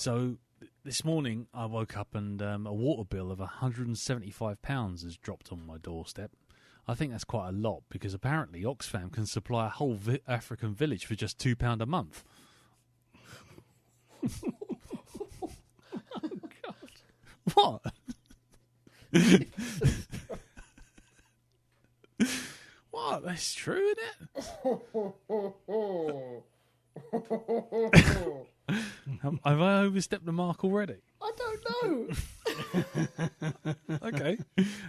So this morning I woke up and a water bill of £175 has dropped on my doorstep. I think that's quite a lot because apparently Oxfam can supply a whole African village for just £2 a month. Oh, God. What? What? That's true, isn't it? Have I overstepped the mark already? I don't know.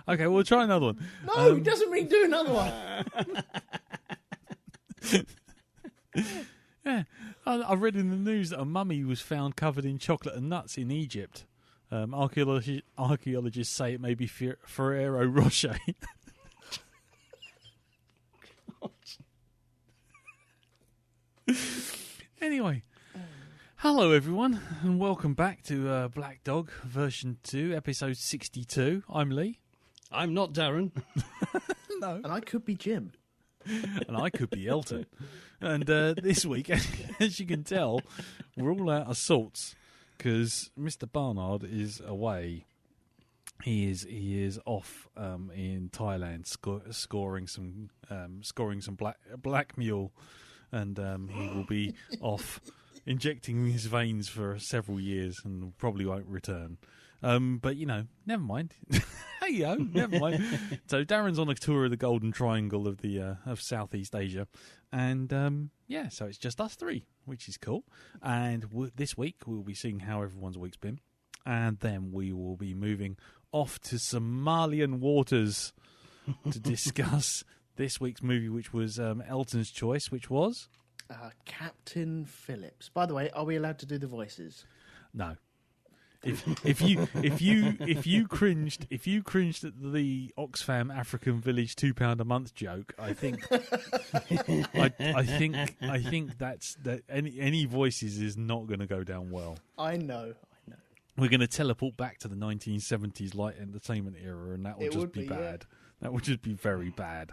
Okay, we'll try another one. No, it doesn't mean do another one. Yeah, I read in the news that a mummy was found covered in chocolate and nuts in Egypt. Archaeologists say it may be Ferrero Rocher. Anyway, hello everyone, and welcome back to Black Dog version 2, episode 62. I'm Lee. I'm not Darren. No. And I could be Jim. And I could be Elton. And this week, as you can tell, we're all out of sorts because Mr. Barnard is away. He is off in Thailand scoring some black mule, and he will be off injecting his veins for several years and probably won't return. But never mind. Never mind. So Darren's on a tour of the Golden Triangle of Southeast Asia, and so it's just us three, which is cool. And this week we'll be seeing how everyone's week's been, and then we will be moving off to Somalian waters to discuss this week's movie, which was Elton's choice, which was Captain Phillips. By the way, are we allowed to do the voices? No. If you cringed at the Oxfam African Village £2 a month joke, I think I think that's that any voices is not going to go down well. I know. We're going to teleport back to the 1970s light entertainment era, and that will just be bad. Yeah. That would just be very bad.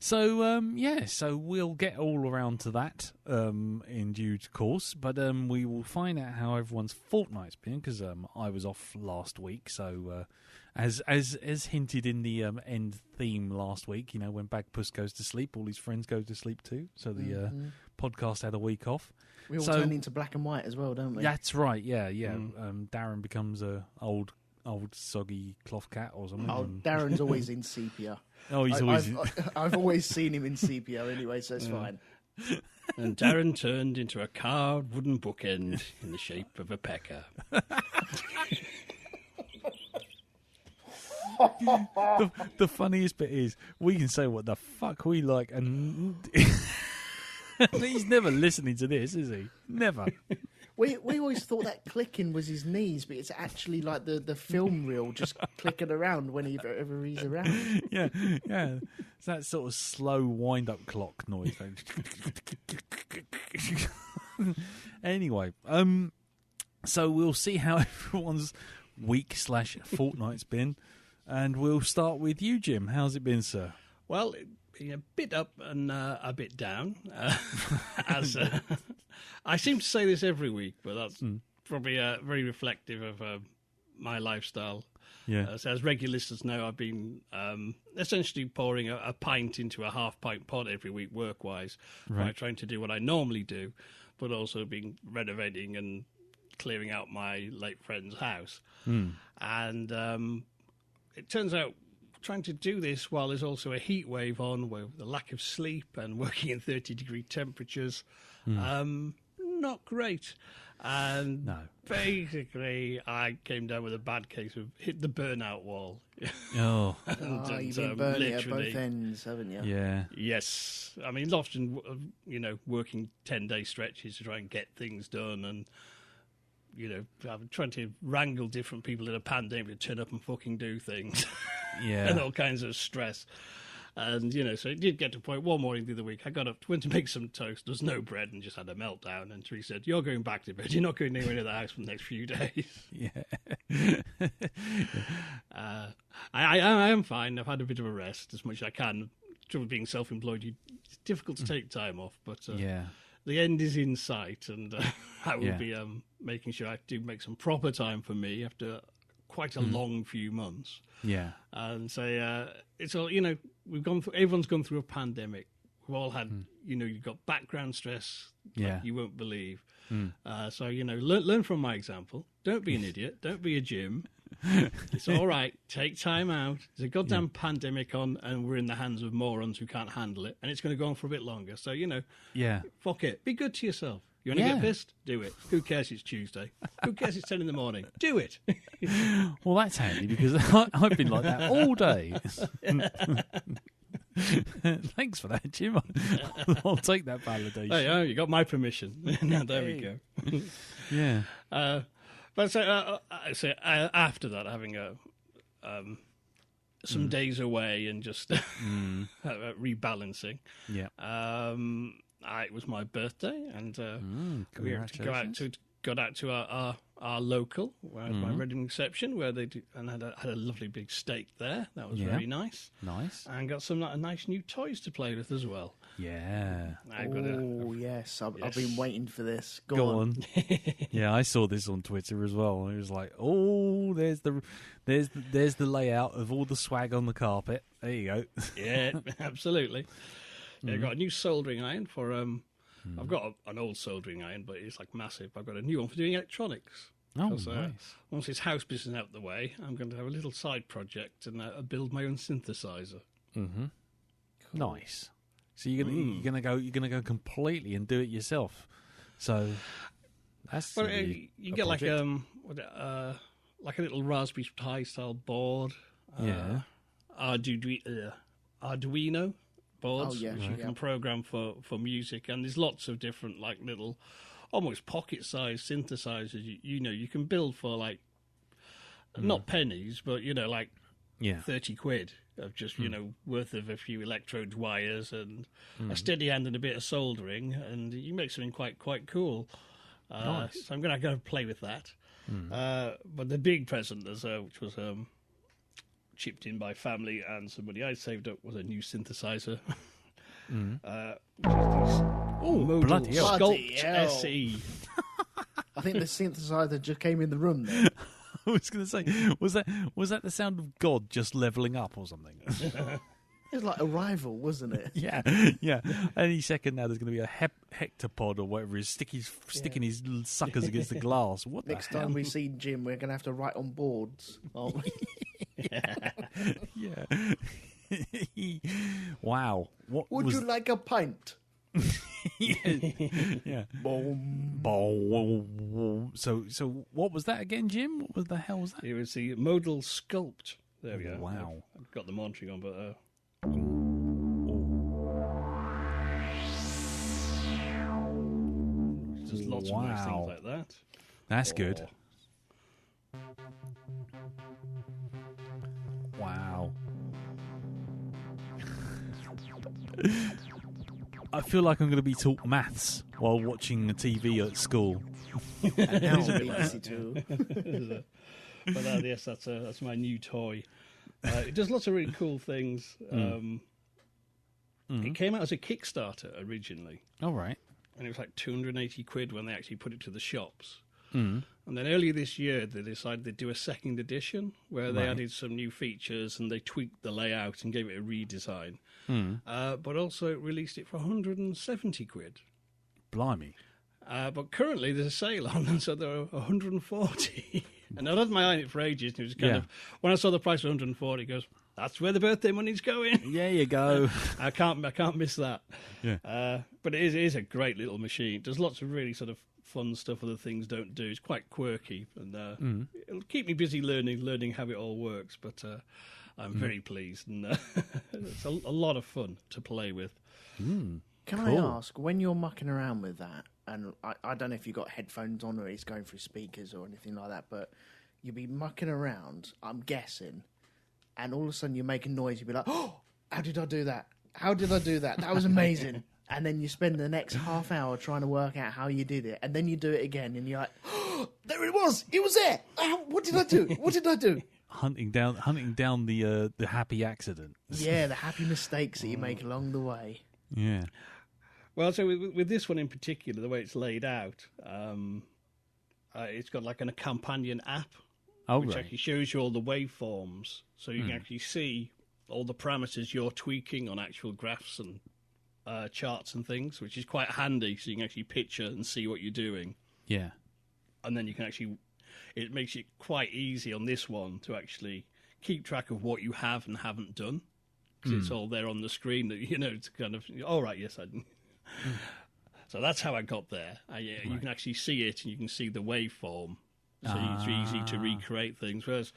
So, so we'll get all around to that in due course, but we will find out how everyone's fortnight's been, because I was off last week, so as hinted in the end theme last week, when Bagpuss goes to sleep, all his friends go to sleep too, so the podcast had a week off. We all turn into black and white as well, don't we? That's right, yeah. Darren becomes a old soggy cloth cat or something. Oh, Darren's always in sepia. Oh, he's always... I've always seen him in sepia anyway, so it's fine. And Darren turned into a carved wooden bookend in the shape of a pecker. The funniest bit is we can say what the fuck we like, and he's never listening to this, is he? Never. We always thought that clicking was his knees, but it's actually like the film reel just clicking around whenever he's around. Yeah. It's that sort of slow wind-up clock noise. Anyway, so we'll see how everyone's week/fortnight's been, and we'll start with you, Jim. How's it been, sir? Well, a bit up and a bit down. As I seem to say this every week, but that's probably very reflective of my lifestyle. Yeah. So as regular listeners know, I've been essentially pouring a pint into a half-pint pot every week, work-wise, by trying to do what I normally do, but also been renovating and clearing out my late friend's house. And it turns out, trying to do this while there's also a heat wave on, with the lack of sleep and working in 30-degree temperatures, not great. And basically, I came down with a bad case of hit the burnout wall. Oh, you've been burning at both ends, haven't you? Yeah. Yes. I mean, often, working 10-day stretches to try and get things done, and I'm trying to wrangle different people in a pandemic to turn up and fucking do things. Yeah. And all kinds of stress. And, so it did get to a point one morning the other week, I got up, went to make some toast, there's no bread, and just had a meltdown. And Teresa said, "You're going back to bed, you're not going anywhere near the house for the next few days." Yeah. I am fine. I've had a bit of a rest, as much as I can. Trouble being self-employed, it's difficult to take time off, but the end is in sight, and that would be making sure I do make some proper time for me after quite a long few months. Yeah. And so it's all, everyone's gone through a pandemic. We've all had, you've got background stress like you won't believe. So, learn from my example. Don't be an idiot. Don't be a Jim. It's all right. Take time out. There's a goddamn pandemic on, and we're in the hands of morons who can't handle it, and it's going to go on for a bit longer. So, fuck it. Be good to yourself. You want to get pissed? Do it. Who cares it's Tuesday? Who cares it's 10 in the morning? Do it. Well, that's handy because I've been like that all day. Thanks for that, Jim. I'll take that validation. Oh, you got my permission. There we go. Yeah. But so after that, having some days away and just rebalancing. Yeah. It was my birthday, and we got out to our local, my wedding reception, where they do, and had a lovely big steak there. That was very nice. Nice. And got some nice new toys to play with as well. Yeah. Yes. I've been waiting for this. Go on. Yeah, I saw this on Twitter as well. It was like, there's the layout of all the swag on the carpet. There you go. Yeah, absolutely. Yeah, I got a new soldering iron for. I've got an old soldering iron, but it's like massive. I've got a new one for doing electronics. Oh, nice. Once this house business out of the way, I'm going to have a little side project and build my own synthesizer. Mm-hmm. Cool. Nice. So you're gonna go completely and do it yourself. So that's you get project. like a little Raspberry Pi style board. Arduino boards, which you can program for music, and there's lots of different like little, almost pocket-sized synthesizers. You can build for like not pennies, but 30 quid of just worth of a few electrodes, wires, and a steady hand and a bit of soldering, and you make something quite cool. Nice. So I'm going to go play with that. But the big present, which was chipped in by family and somebody I saved up, was a new synthesizer. Bloody hell. Sculpt SE. I think the synthesizer just came in the room then. I was going to say, was that the sound of God just leveling up or something? It was like Arrival, wasn't it? Yeah. Any second now, there's going to be a hectopod or whatever is sticking his little suckers against the glass. What Next the hell? time we see Jim, we're going to have to write on boards, aren't we? Yeah. Wow. Would you like a pint? Yeah. Boom. So what was that again, Jim? What the hell was that? It was the modal sculpt. There we go. Wow. I've got the monitoring on, but there's lots of nice things like that. That's good. Wow. I feel like I'm going to be taught maths while watching the TV at school. That would be easy too. But yes, that's my new toy. It does lots of really cool things. It came out as a Kickstarter originally. All right. And it was like 280 quid when they actually put it to the shops. And then earlier this year, they decided they'd do a second edition where they added some new features and they tweaked the layout and gave it a redesign. But also released it for 170 quid. Blimey. But currently there's a sale on, and so they're 140. And I've had my eye on it for ages, and it was kind of, when I saw the price of 140, it goes, that's where the birthday money's going. There you go. I can't miss that. Yeah. But it is a great little machine. It does lots of really sort of fun stuff other things don't do. It's quite quirky, and it'll keep me busy learning how it all works. But I'm very pleased, and it's a lot of fun to play with. Can I ask, when you're mucking around with that, and I don't know if you've got headphones on or it's going through speakers or anything like that, but you'll be mucking around, I'm guessing, and all of a sudden you make a noise, you'll be like, oh, how did I do that? How did I do that? That was amazing. And then you spend the next half hour trying to work out how you did it, and then you do it again, and you're like, oh, there it was there. What did I do? Hunting down the happy accident. Yeah, the happy mistakes that you make along the way. Yeah. Well, so with this one in particular, the way it's laid out, it's got like a companion app, which actually shows you all the waveforms, so you can actually see all the parameters you're tweaking on actual graphs and charts and things, which is quite handy, so you can actually picture and see what you're doing. Yeah. And then you can actually, it makes it quite easy on this one to actually keep track of what you have and haven't done, because it's all there on the screen that, to kind of, all right, yes, I didn't. So that's how I got there. You can actually see it, and you can see the waveform, so it's easy to recreate things. Whereas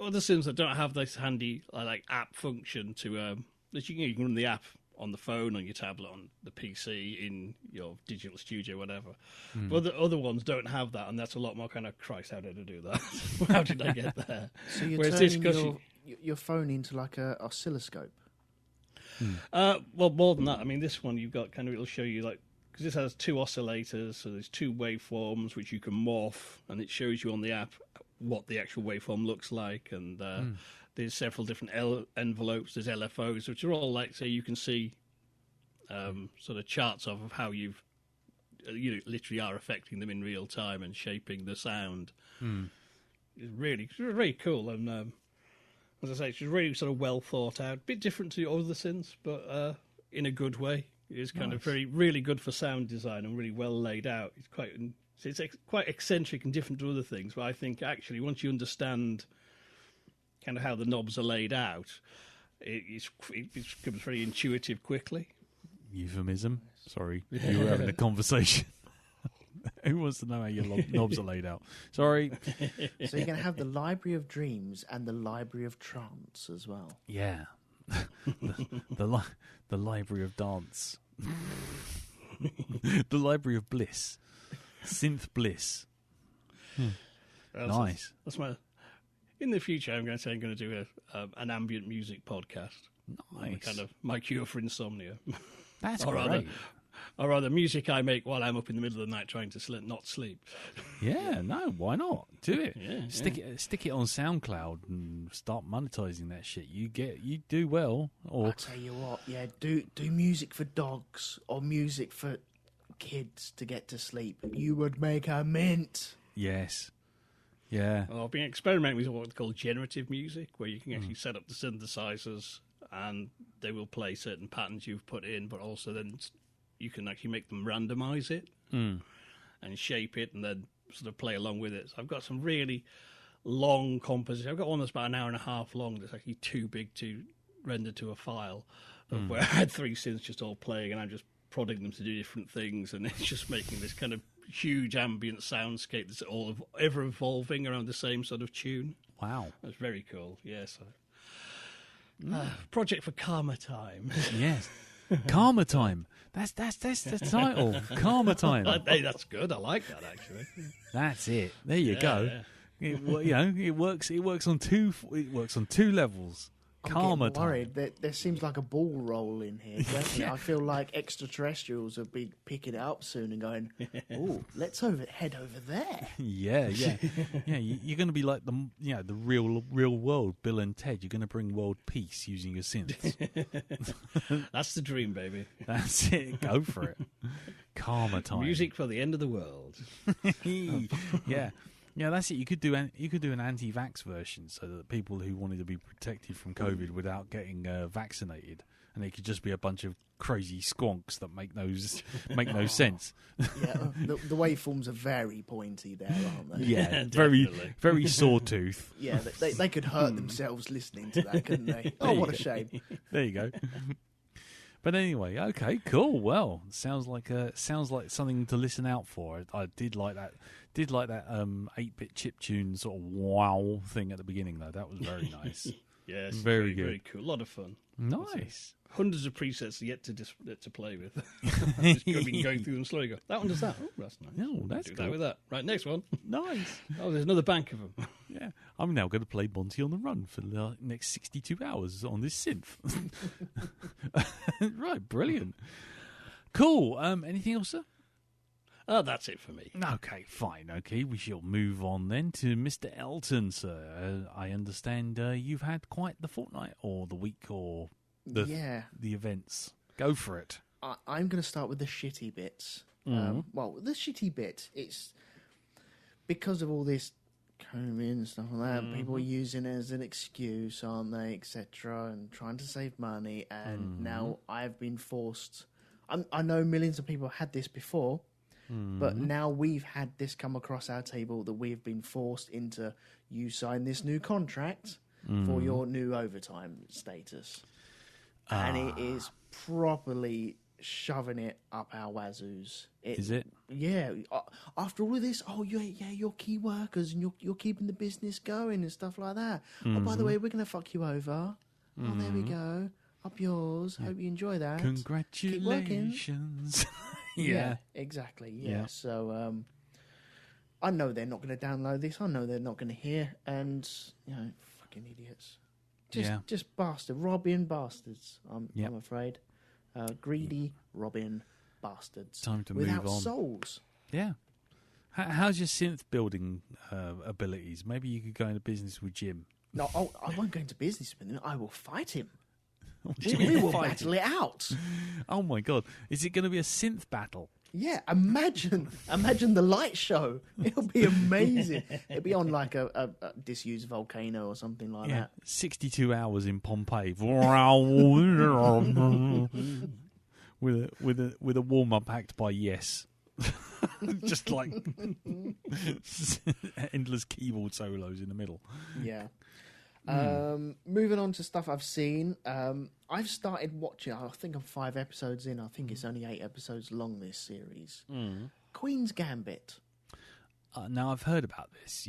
other sims that don't have this handy like app function to that you can run the app on the phone, on your tablet, on the PC, in your digital studio, whatever. But the other ones don't have that, and that's a lot more kind of, Christ, how did I do that? How did I get there? So you're turning your phone into like a oscilloscope? Well, more than that. I mean, this one you've got kind of, it'll show you like, because this has two oscillators, so there's two waveforms which you can morph, and it shows you on the app what the actual waveform looks like, and there's several different envelopes. There's LFOs, which are all like, so you can see sort of charts of how you've literally are affecting them in real time and shaping the sound. It's really cool, and as I say, it's really sort of well thought out. A bit different to other synths, but in a good way. It's kind of really good for sound design and really well laid out. It's quite eccentric and different to other things, but I think actually once you understand kind of how the knobs are laid out, it becomes very intuitive quickly. Euphemism. Sorry, you were having a conversation. Who wants to know how your knobs are laid out? Sorry. So you're going to have the Library of Dreams and the Library of Trance as well. Yeah. the Library of Dance. The Library of Bliss. Synth Bliss. Nice. That's my... In the future, I'm going to do an ambient music podcast. Nice. Kind of my cure for insomnia. That's great. Or rather, music I make while I'm up in the middle of the night trying to not sleep. Yeah, no, why not? Do it. Yeah, stick it on SoundCloud and start monetizing that shit. You do well. Or I'll tell you what, do music for dogs or music for kids to get to sleep. You would make a mint. Yes. Yeah. Well, I've been experimenting with what's called generative music, where you can actually set up the synthesizers and they will play certain patterns you've put in, but also then you can actually make them randomize it and shape it and then sort of play along with it. So I've got some really long compositions. I've got one that's about an hour and a half long that's actually too big to render to a file, where I had three synths just all playing and I'm just prodding them to do different things, and it's just making this kind of huge ambient soundscape that's all ever evolving around the same sort of tune. Wow. That's very cool, yes. Project for Karma Time. Yes. Karma Time. That's the title. Karma Time. Hey, that's good. I like that, actually. That's it. There you go. Yeah. It works. It works on two levels. Karma I'm worried that there seems like a ball roll in here. Definitely. I feel like extraterrestrials will be picking it up soon and going, "Oh, let's head over there." Yeah. You're going to be like the real world Bill and Ted. You're going to bring world peace using your synths. That's the dream, baby. That's it. Go for it. Karma Time. Music for the end of the world. Yeah. Yeah, that's it. You could do an anti-vax version, so that people who wanted to be protected from COVID without getting vaccinated, and it could just be a bunch of crazy squonks that make no sense. Yeah, the waveforms are very pointy there, aren't they? Yeah, very sawtooth. Yeah, they could hurt themselves listening to that, couldn't they? Oh, what a shame. There you go. But anyway, okay, cool. Well, sounds like something to listen out for. I did like that. 8-bit chiptune sort of wow thing at the beginning, though. That was very nice. Yes, very good. Very cool. A lot of fun. Nice. Hundreds of presets yet to play with. Just been going through them slowly. Go, that one does that. Oh, that's nice. Oh, that's do cool. that with that. Right, next one. Nice. Oh, there's another bank of them. Yeah, I'm now going to play Monty on the Run for the next 62 hours on this synth. Right, brilliant. Cool. Anything else, sir? Oh, that's it for me. Okay, fine. Okay, we shall move on then to Mr. Elton, sir. I understand you've had quite the fortnight or the week or the events. Go for it. I'm going to start with the shitty bits. Well, the shitty bit, it's because of all this COVID and stuff like that, people are using it as an excuse, aren't they, etc., and trying to save money, and now I've been forced... I know millions of people had this before, but now we've had this come across our table that we've been forced into, you sign this new contract for your new overtime status. And it is properly shoving it up our wazoos. Is it? Yeah. After all of this, you're key workers and you're keeping the business going and stuff like that. Oh, by the way, we're going to fuck you over. Oh, there we go. Up yours. Hope you enjoy that. Congratulations. Yeah, exactly. Yeah. So I know they're not going to download this. I know they're not going to hear. And, fucking idiots. Just bastard. Robbing bastards, I'm afraid. Greedy, robbing bastards. Time to without move on. Souls. Yeah. How's your synth building abilities? Maybe you could go into business with Jim. No, I won't go into business with him. I will fight him. We will battle it out. Oh my god! Is it going to be a synth battle? Yeah, imagine the light show. It'll be amazing. It'll be on like a disused volcano or something like that. 62 hours in Pompeii with a warm up act by Yes. Just like endless keyboard solos in the middle. Yeah. Moving on to stuff I've seen. I've started watching, I think I'm 5 episodes in. I think it's only 8 episodes long, this series. Queen's Gambit. Now, I've heard about this,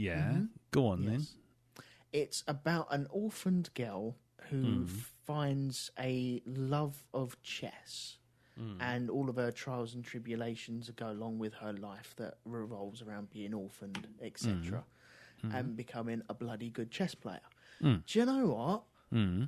Go on, then. It's about an orphaned girl who finds a love of chess and all of her trials and tribulations that go along with her life that revolves around being orphaned, etc., and becoming a bloody good chess player. Do you know what?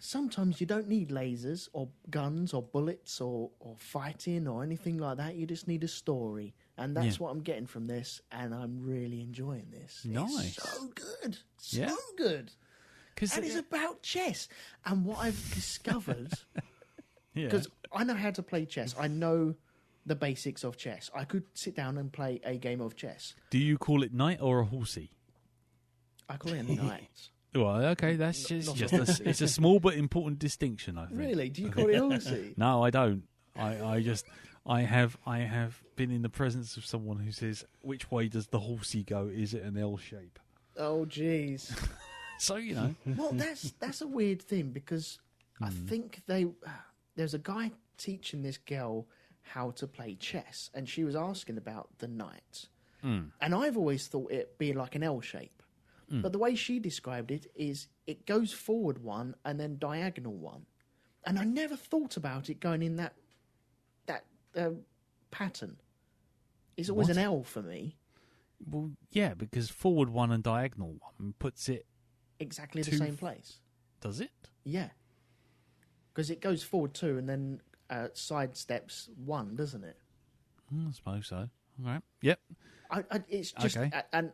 Sometimes you don't need lasers or guns or bullets or fighting or anything like that. You just need a story. And that's what I'm getting from this. And I'm really enjoying this. Nice. It's so good. So good. And it's about chess. And what I've discovered... Because I know how to play chess. I know the basics of chess. I could sit down and play a game of chess. Do you call it knight or a horsey? I call it a knight. Well, okay, that's it's a small but important distinction, I think. Really? Do you call it horsey? No, I don't. I have been in the presence of someone who says, which way does the horsey go? Is it an L shape? Oh, jeez. So, Well, that's a weird thing because I think there's a guy teaching this girl how to play chess, and she was asking about the knight. And I've always thought it be like an L shape. But the way she described it is it goes forward one and then diagonal one. And I never thought about it going in that pattern. It's always an L for me. Well, yeah, because forward one and diagonal one puts it... Exactly the same place. Does it? Yeah. Because it goes forward 2 and then side steps 1, doesn't it? I suppose so. All right. Yep. It's just... Okay. And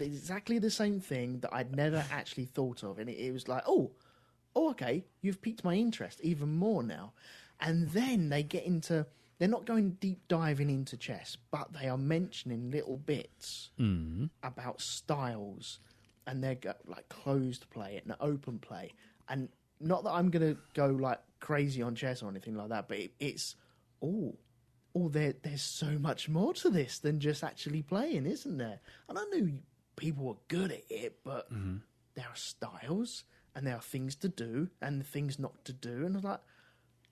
exactly the same thing that I'd never actually thought of. And it was like, oh, okay, you've piqued my interest even more now. And then they get into... They're not going deep diving into chess, but they are mentioning little bits about styles. And they're like closed play and open play. And not that I'm going to go like crazy on chess or anything like that, but it's... there's so much more to this than just actually playing, isn't there? And I knew people were good at it, but there are styles and there are things to do and things not to do. And I was like,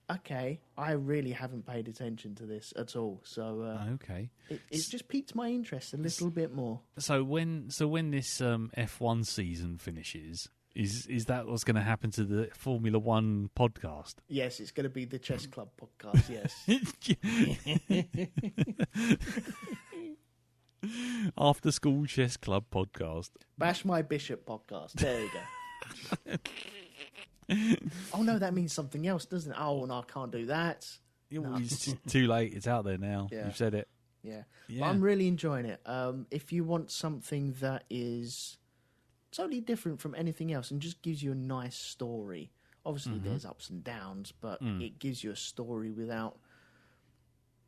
okay, I really haven't paid attention to this at all. So okay, it's just piqued my interest a little bit more. So when this F1 season finishes, is that what's going to happen to the Formula One podcast? Yes, it's going to be the Chess Club podcast. Yes. After School Chess Club podcast. Bash My Bishop podcast. There you go. Oh no, that means something else, doesn't it? Oh no, I can't do that. No. It's too late. It's out there now. Yeah. You've said it. Yeah. But I'm really enjoying it. If you want something that is totally different from anything else and just gives you a nice story. Obviously, there's ups and downs, but it gives you a story without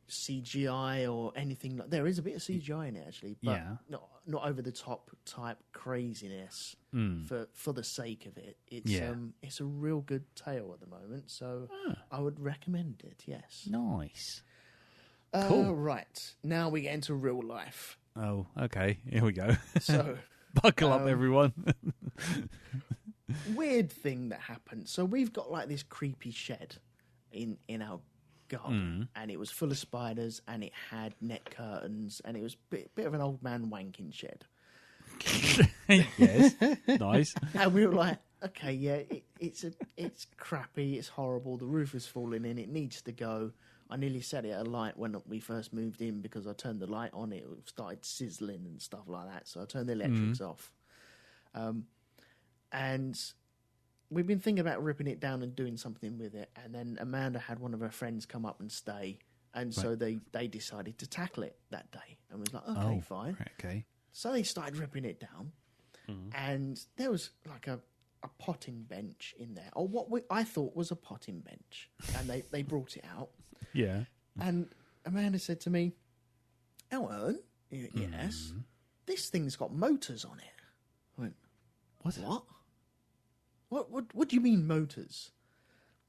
CGI or anything. There is a bit of CGI in it actually, but not over the top type craziness for the sake of it. It's a real good tale at the moment, so I would recommend it. Yes, nice. Cool. Right, now we get into real life. Oh, okay. Here we go. So, buckle up, everyone. Weird thing that happened. So we've got like this creepy shed in our garden, and it was full of spiders, and it had net curtains, and it was a bit of an old man wanking shed. Yes, nice. And we were like, okay, yeah, it's crappy, it's horrible. The roof is falling in. It needs to go. I nearly set it alight when we first moved in because I turned the light on. It started sizzling and stuff like that. So I turned the electrics off. And we've been thinking about ripping it down and doing something with it. And then Amanda had one of her friends come up and stay. And so they decided to tackle it that day. And was like, okay, fine. Okay. So they started ripping it down. And there was like a potting bench in there. Or I thought was a potting bench. And they brought it out. Yeah. And Amanda said to me, Elton, yes, this thing's got motors on it. I went, What do you mean motors?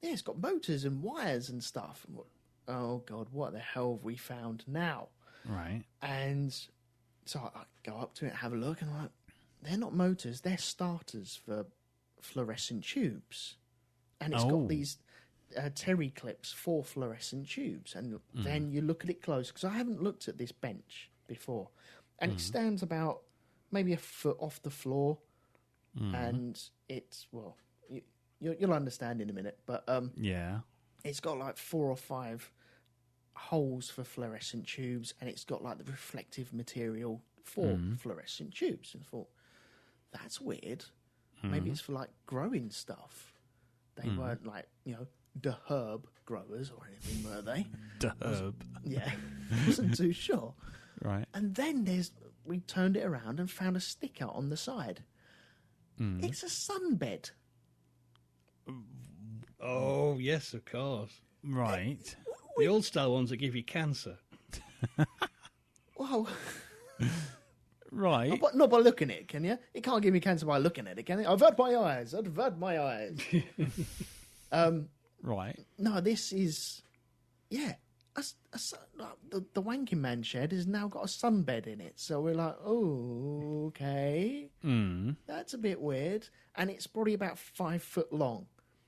Yeah, it's got motors and wires and stuff. Oh, God, what the hell have we found now? Right. And so I go up to it, have a look, and I'm like, they're not motors, they're starters for fluorescent tubes. And it's got these terry clips for fluorescent tubes. And then you look at it close, because I haven't looked at this bench before. And it stands about maybe a foot off the floor. And it's, well, you'll understand in a minute. But it's got like 4 or 5 holes for fluorescent tubes. And it's got like the reflective material for fluorescent tubes. And I thought, that's weird. Maybe it's for like growing stuff. They weren't like, the herb growers or anything, were they? The herb. Yeah, wasn't too sure. Right. And then we turned it around and found a sticker on the side. It's a sunbed. Oh, yes, of course. Right. The old style ones that give you cancer. Well, right. Not by looking at it, can you? It can't give me cancer by looking at it, can it? I've had my eyes. Right. No, this is, the wanking man shed has now got a sunbed in it. So we're like, oh, okay. That's a bit weird. And it's probably about 5 foot long.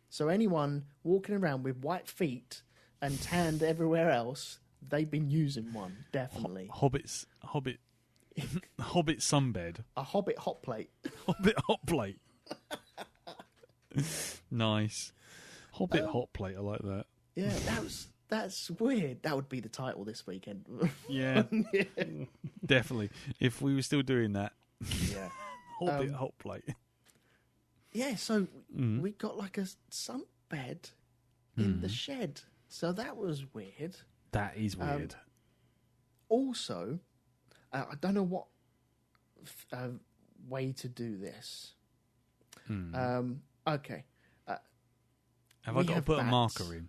So anyone walking around with white feet and tanned everywhere else, they've been using one, definitely. Hobbit sunbed. A Hobbit hot plate. Hobbit hot plate. Nice. Hobbit hot plate, I like that. Yeah, that's weird. That would be the title this weekend. Yeah, definitely. If we were still doing that. Yeah. Hobbit hot plate. Yeah, so we got like a sunbed in the shed. So that was weird. That is weird. Also, I don't know what way to do this. Okay. Have I got to put a marker in?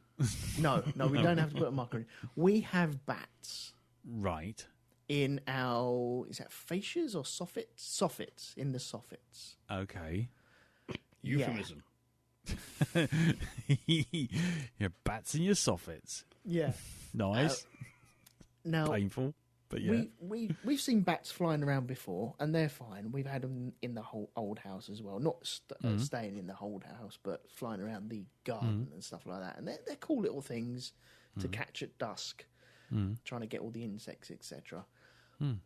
No, we don't have to put a marker in. We have bats. Right. In our, is that fascias or soffits? Soffits, in the soffits. Okay. Euphemism. Your bats in your soffits. Yeah. Nice. Now, painful, but yeah. We've seen bats flying around before, and they're fine. We've had them in the whole old house as well. Not staying in the old house, but flying around the garden and stuff like that. And they're cool little things to catch at dusk, trying to get all the insects, etc.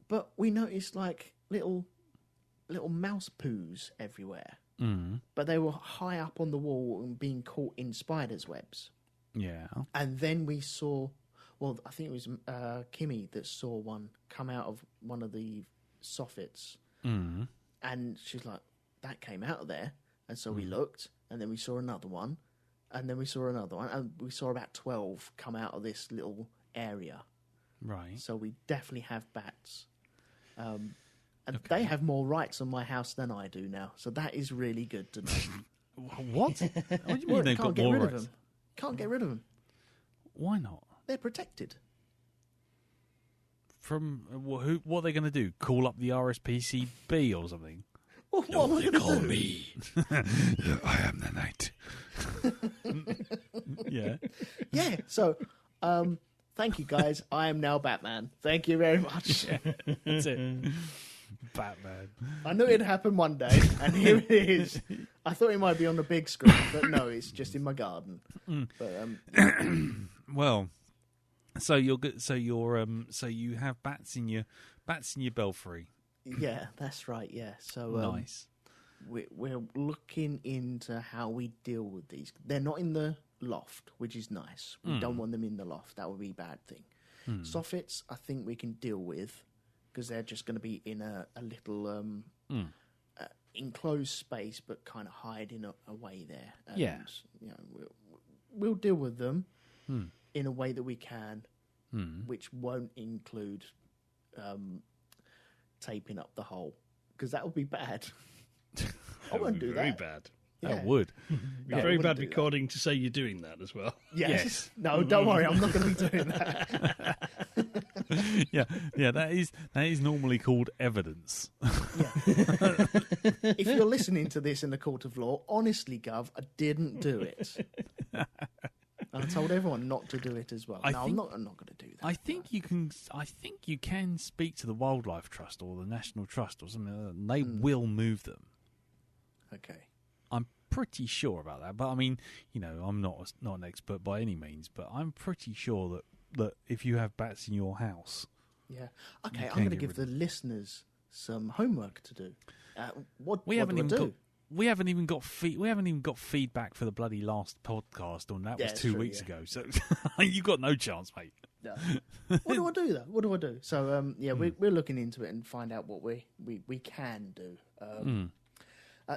But we noticed like little mouse poos everywhere. But they were high up on the wall and being caught in spiders' webs. Yeah. And then we saw, well, I think it was Kimmy that saw one come out of one of the soffits. And she's like, that came out of there. And so we looked, and then we saw another one, and then we saw another one, and we saw about 12 come out of this little area. Right. So we definitely have bats. And they have more rights on my house than I do now. So that is really good to know. What? What do you mean they've got more rights? Can't get rid of them. Why not? They're protected. what are they going to do? Call up the RSPCB or something? What am I going to Call do? me. I am the knight. Yeah. Yeah. So, thank you guys. I am now Batman. Thank you very much. That's it. Batman. I knew it'd happen one day, and here it is. I thought it might be on the big screen, but no, it's just in my garden. But Well, so you're good. So you have bats in your belfry. yeah, that's right. Yeah. So Nice. we're looking into how we deal with these. They're not in the loft, which is nice. We don't want them in the loft. That would be a bad thing. Soffits, I think we can deal with because they're just going to be in a little enclosed space, but kind of hiding away there. And, Yeah. You know, we'll deal with them in a way that we can, which won't include taping up the hole because that would be bad. I won't do Very that. bad. Yeah. That would. No, I Very wouldn't bad do that. recording to say you're doing that as well. Yes. No, don't worry. I'm not going to be doing that. Yeah. That is normally called evidence. If you're listening to this in the court of law, honestly, Gov, I didn't do it. And I told everyone not to do it as well. I'm not going to do that. I think you can speak to the Wildlife Trust or the National Trust or something like that, and they will move them. Okay. I'm pretty sure about that, but I mean, you know, I'm not an expert by any means, but I'm pretty sure that if you have bats in your house, Yeah. Okay, You I'm can going to get give rid the listeners some homework to do. What we do haven't I even do? got. We haven't even got feedback for the bloody last podcast, and that Yeah, was it's 2 true, weeks yeah. ago. So you got no chance, mate. No. What do I do though? What do I do? So we're looking into it and find out what we can do.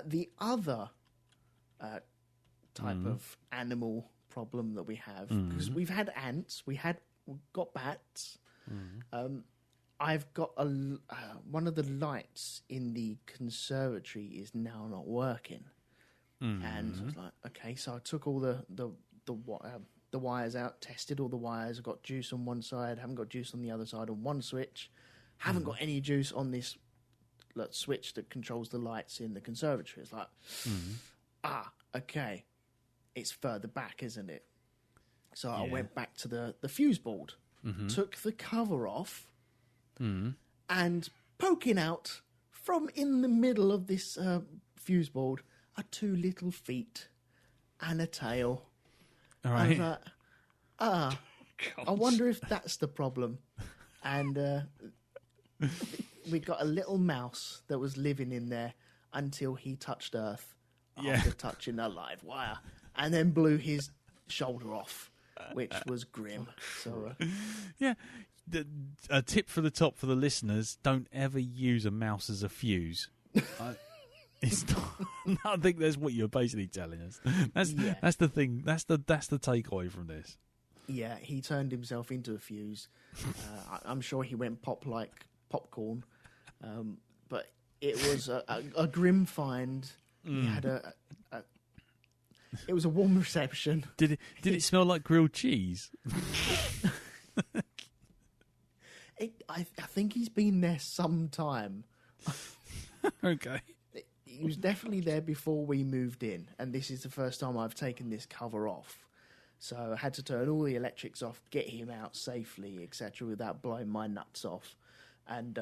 The other type of animal problem that we have, because we've had ants, we've got bats. I've got one of the lights in the conservatory is now not working, and I was like, okay, so I took all the wires out, tested all the wires. I got juice on one side, haven't got juice on the other side on one switch, haven't got any juice on this switch that controls the lights in the conservatory. It's like, okay, it's further back, isn't it? So I went back to the fuse board, took the cover off, and poking out from in the middle of this fuse board are two little feet and a tail. All I was right. like, I wonder if that's the problem. And we got a little mouse that was living in there until he touched Earth after touching a live wire, and then blew his shoulder off, which was grim. So Yeah. A tip for the top for the listeners: don't ever use a mouse as a fuse. It's not, I think that's what you're basically telling us. That's the thing. That's the takeaway from this. yeah, he turned himself into a fuse. I'm sure he went pop like popcorn, but it was a grim find. He had it was a warm reception. Did it smell like grilled cheese? I think he's been there some time. Okay. He was definitely there before we moved in, and this is the first time I've taken this cover off. So I had to turn all the electrics off, get him out safely, etc., without blowing my nuts off. And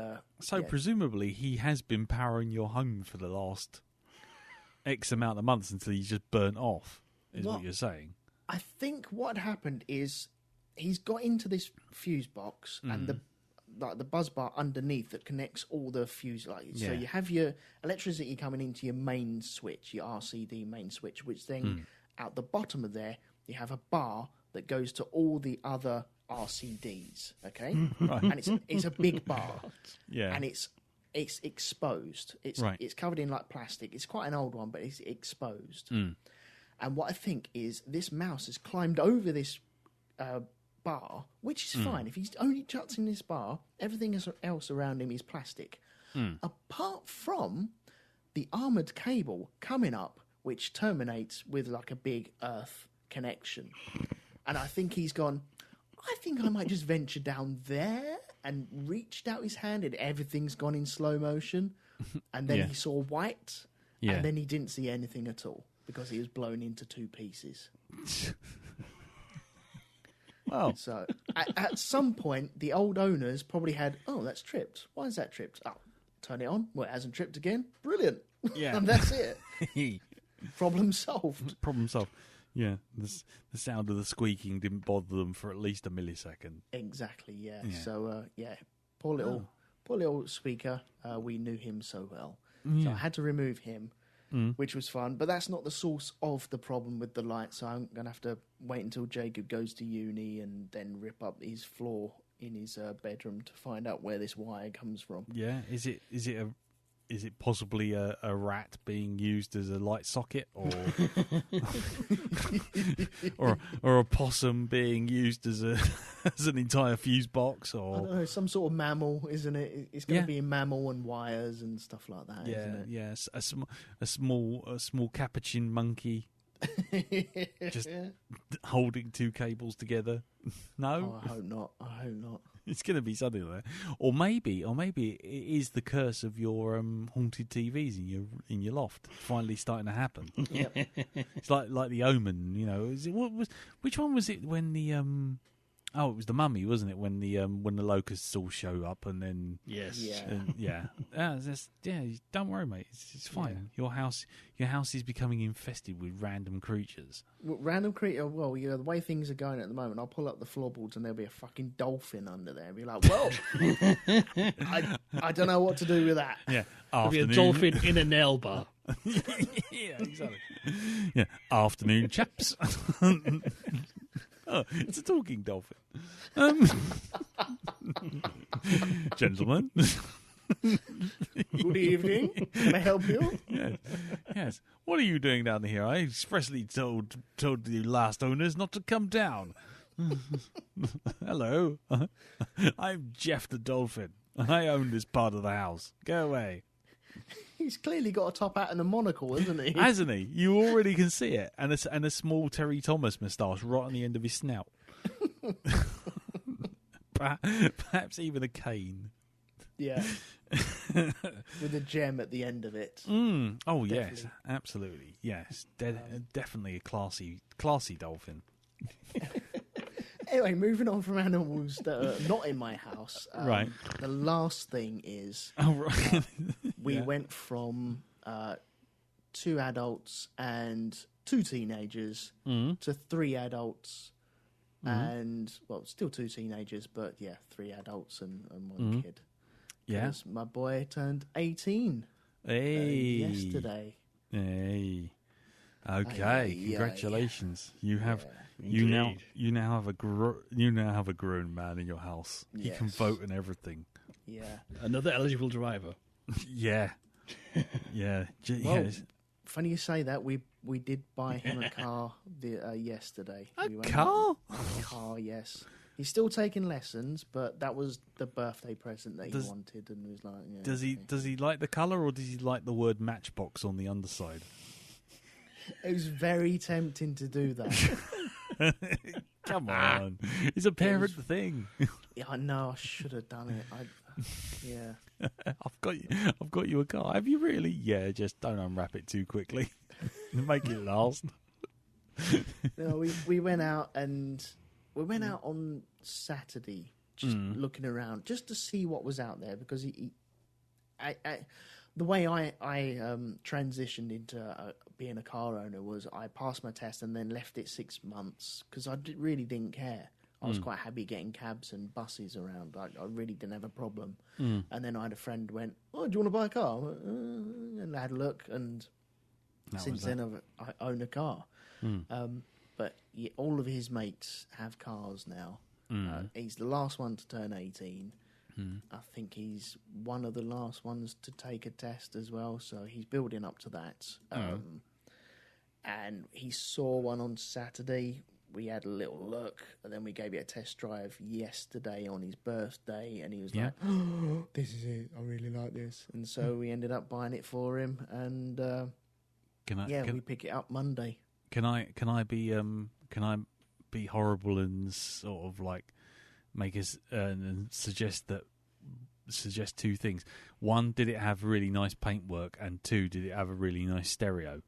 Presumably he has been powering your home for the last X amount of months until he's just burnt off, is what you're saying. I think what happened is he's got into this fuse box and the buzz bar underneath that connects all the fuse lights. So you have your electricity coming into your main switch, your RCD main switch, which then out the bottom of there you have a bar that goes to all the other RCDs. Okay, and it's a big bar, and it's exposed. It's covered in like plastic. It's quite an old one, but it's exposed. And what I think is this mouse has climbed over this bar, which is fine. If he's only touching this bar, everything else around him is plastic. Apart from the armoured cable coming up, which terminates with like a big earth connection. And I think he's gone, I think I might just venture down there and reached out his hand and everything's gone in slow motion. And then he saw white and then he didn't see anything at all because he was blown into 2 pieces. Well, so at some point, the old owners probably had, oh, that's tripped. Why is that tripped? Oh, turn it on. Well, it hasn't tripped again. Brilliant. Yeah. And that's it. Problem solved. Problem solved. Yeah, the sound of the squeaking didn't bother them for at least a millisecond. Exactly, yeah. So, poor little squeaker. We knew him so well. So I had to remove him, which was fun. But that's not the source of the problem with the light, so I'm going to have to wait until Jacob goes to uni and then rip up his floor in his bedroom to find out where this wire comes from. Yeah, is it possibly a rat being used as a light socket, or or a possum being used as an entire fuse box, or I don't know, some sort of mammal, isn't it? It's going to be mammal and wires and stuff like that, isn't it? Yeah, a small capuchin monkey just holding 2 cables together. No, I hope not. It's going to be something like that, or maybe it is the curse of your haunted TVs in your loft finally starting to happen. Yep. It's like the Omen, you know. Which one was it when the it was the Mummy, wasn't it? When the locusts all show up and then Yes. Don't worry, mate. It's fine. Your house is becoming infested with random creatures. Well, random creature. Well, the way things are going at the moment, I'll pull up the floorboards and there'll be a fucking dolphin under there. And be like, well, I don't know what to do with that. Yeah, There'll be a dolphin in a nail bar. Yeah, exactly. Yeah, afternoon, chaps. Oh, it's a talking dolphin. Gentlemen. Good evening. Can I help you? Yes. What are you doing down here? I expressly told the last owners not to come down. Hello. I'm Jeff the Dolphin. I own this part of the house. Go away. He's clearly got a top hat and a monocle, isn't he? Hasn't he? You already can see it. And a small Terry Thomas moustache right on the end of his snout. Perhaps even a cane. Yeah. With a gem at the end of it. Oh, definitely. Yes. Absolutely. Yes. Definitely a classy dolphin. Anyway, moving on from animals that are not in my house. Right. The last thing is... Oh, right. We went from 2 adults and 2 teenagers to 3 adults and, well, still 2 teenagers, but 3 adults and 1 kid. Yeah. My boy turned 18 yesterday. Hey. Okay. Congratulations. You have you now have a grown man in your house. Yes. He can vote and everything. Yeah. Another eligible driver. Yeah. Well, funny you say that. We did buy him a car yesterday. A car? A car, yes. He's still taking lessons, but that was the birthday present that he wanted, and was like, yeah. Does he like the colour, or does he like the word Matchbox on the underside? It was very tempting to do that. Come on, it's a parent thing. Yeah, I know. I should have done it. I've got you a car. Have you really? Yeah, just don't unwrap it too quickly. Make it last. No, we went out on Saturday, just looking around, just to see what was out there, because the way I transitioned into being a car owner was I passed my test and then left it 6 months because I really didn't care. I was quite happy getting cabs and buses around. I really didn't have a problem. And then I had a friend who went, "Oh, do you want to buy a car?" And I had a look, and since then I own a car. But all of his mates have cars now. He's the last one to turn 18. I think he's one of the last ones to take a test as well, so he's building up to that. And he saw one on Saturday. We had a little look, and then we gave it a test drive yesterday on his birthday, and he was like, "Oh, this is it. I really like this." And so we ended up buying it for him, and we pick it up Monday. Can I be horrible and sort of like make us and suggest two things. One, did it have really nice paintwork? And two, did it have a really nice stereo?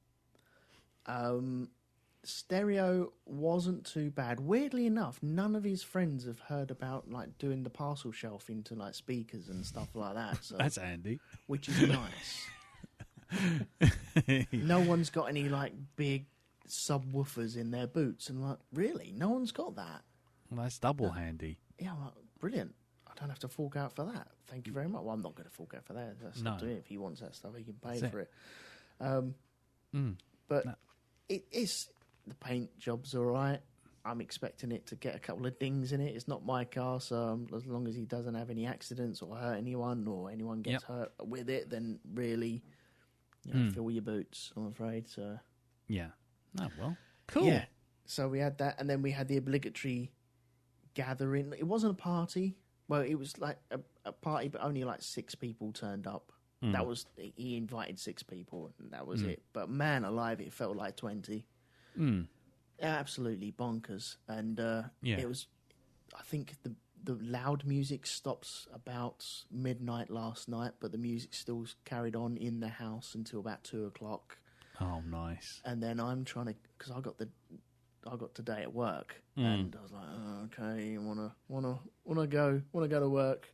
Stereo wasn't too bad. Weirdly enough, none of his friends have heard about like doing the parcel shelf into like speakers and stuff like that. So, that's handy. Which is nice. No one's got any like big subwoofers in their boots, and like, really, no one's got that. Well, that's double handy. Yeah, well, brilliant. I don't have to fork out for that. Thank you very much. Well, I'm not going to fork out for that. That's up to him. If he wants that stuff, he can pay for it. But it is. The paint job's all right. I'm expecting it to get a couple of dings in it. It's not my car, so as long as he doesn't have any accidents or hurt anyone or anyone gets hurt with it, then really, fill your boots, I'm afraid. So yeah. Oh, well. Cool. Yeah. So we had that, and then we had the obligatory gathering. It wasn't a party. Well, it was like a party, but only like 6 people turned up. That was, he invited 6 people, and that was it. But man alive, it felt like 20. Absolutely bonkers. And it was, I think the loud music stops about midnight last night, but the music still carried on in the house until about 2 o'clock. Oh, nice. And then I'm trying to, because I got today at work, and I was like, oh, okay, wanna go to work.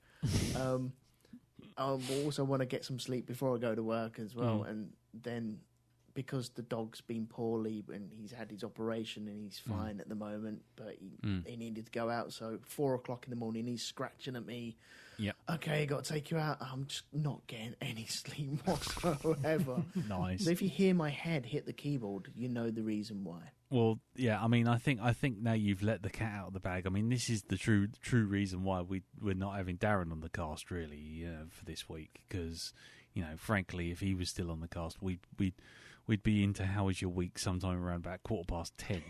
I also want to get some sleep before I go to work as well. And then because the dog's been poorly and he's had his operation and he's fine at the moment, but he needed to go out. So 4 o'clock in the morning, he's scratching at me. Yeah. Okay, got to take you out. I'm just not getting any sleep whatsoever. Nice. So if you hear my head hit the keyboard, you know the reason why. Well, yeah. I mean, I think now you've let the cat out of the bag. I mean, this is the true reason why we're not having Darren on the cast really for this week, because frankly, if he was still on the cast, we'd be into how was your week sometime around about 10:15.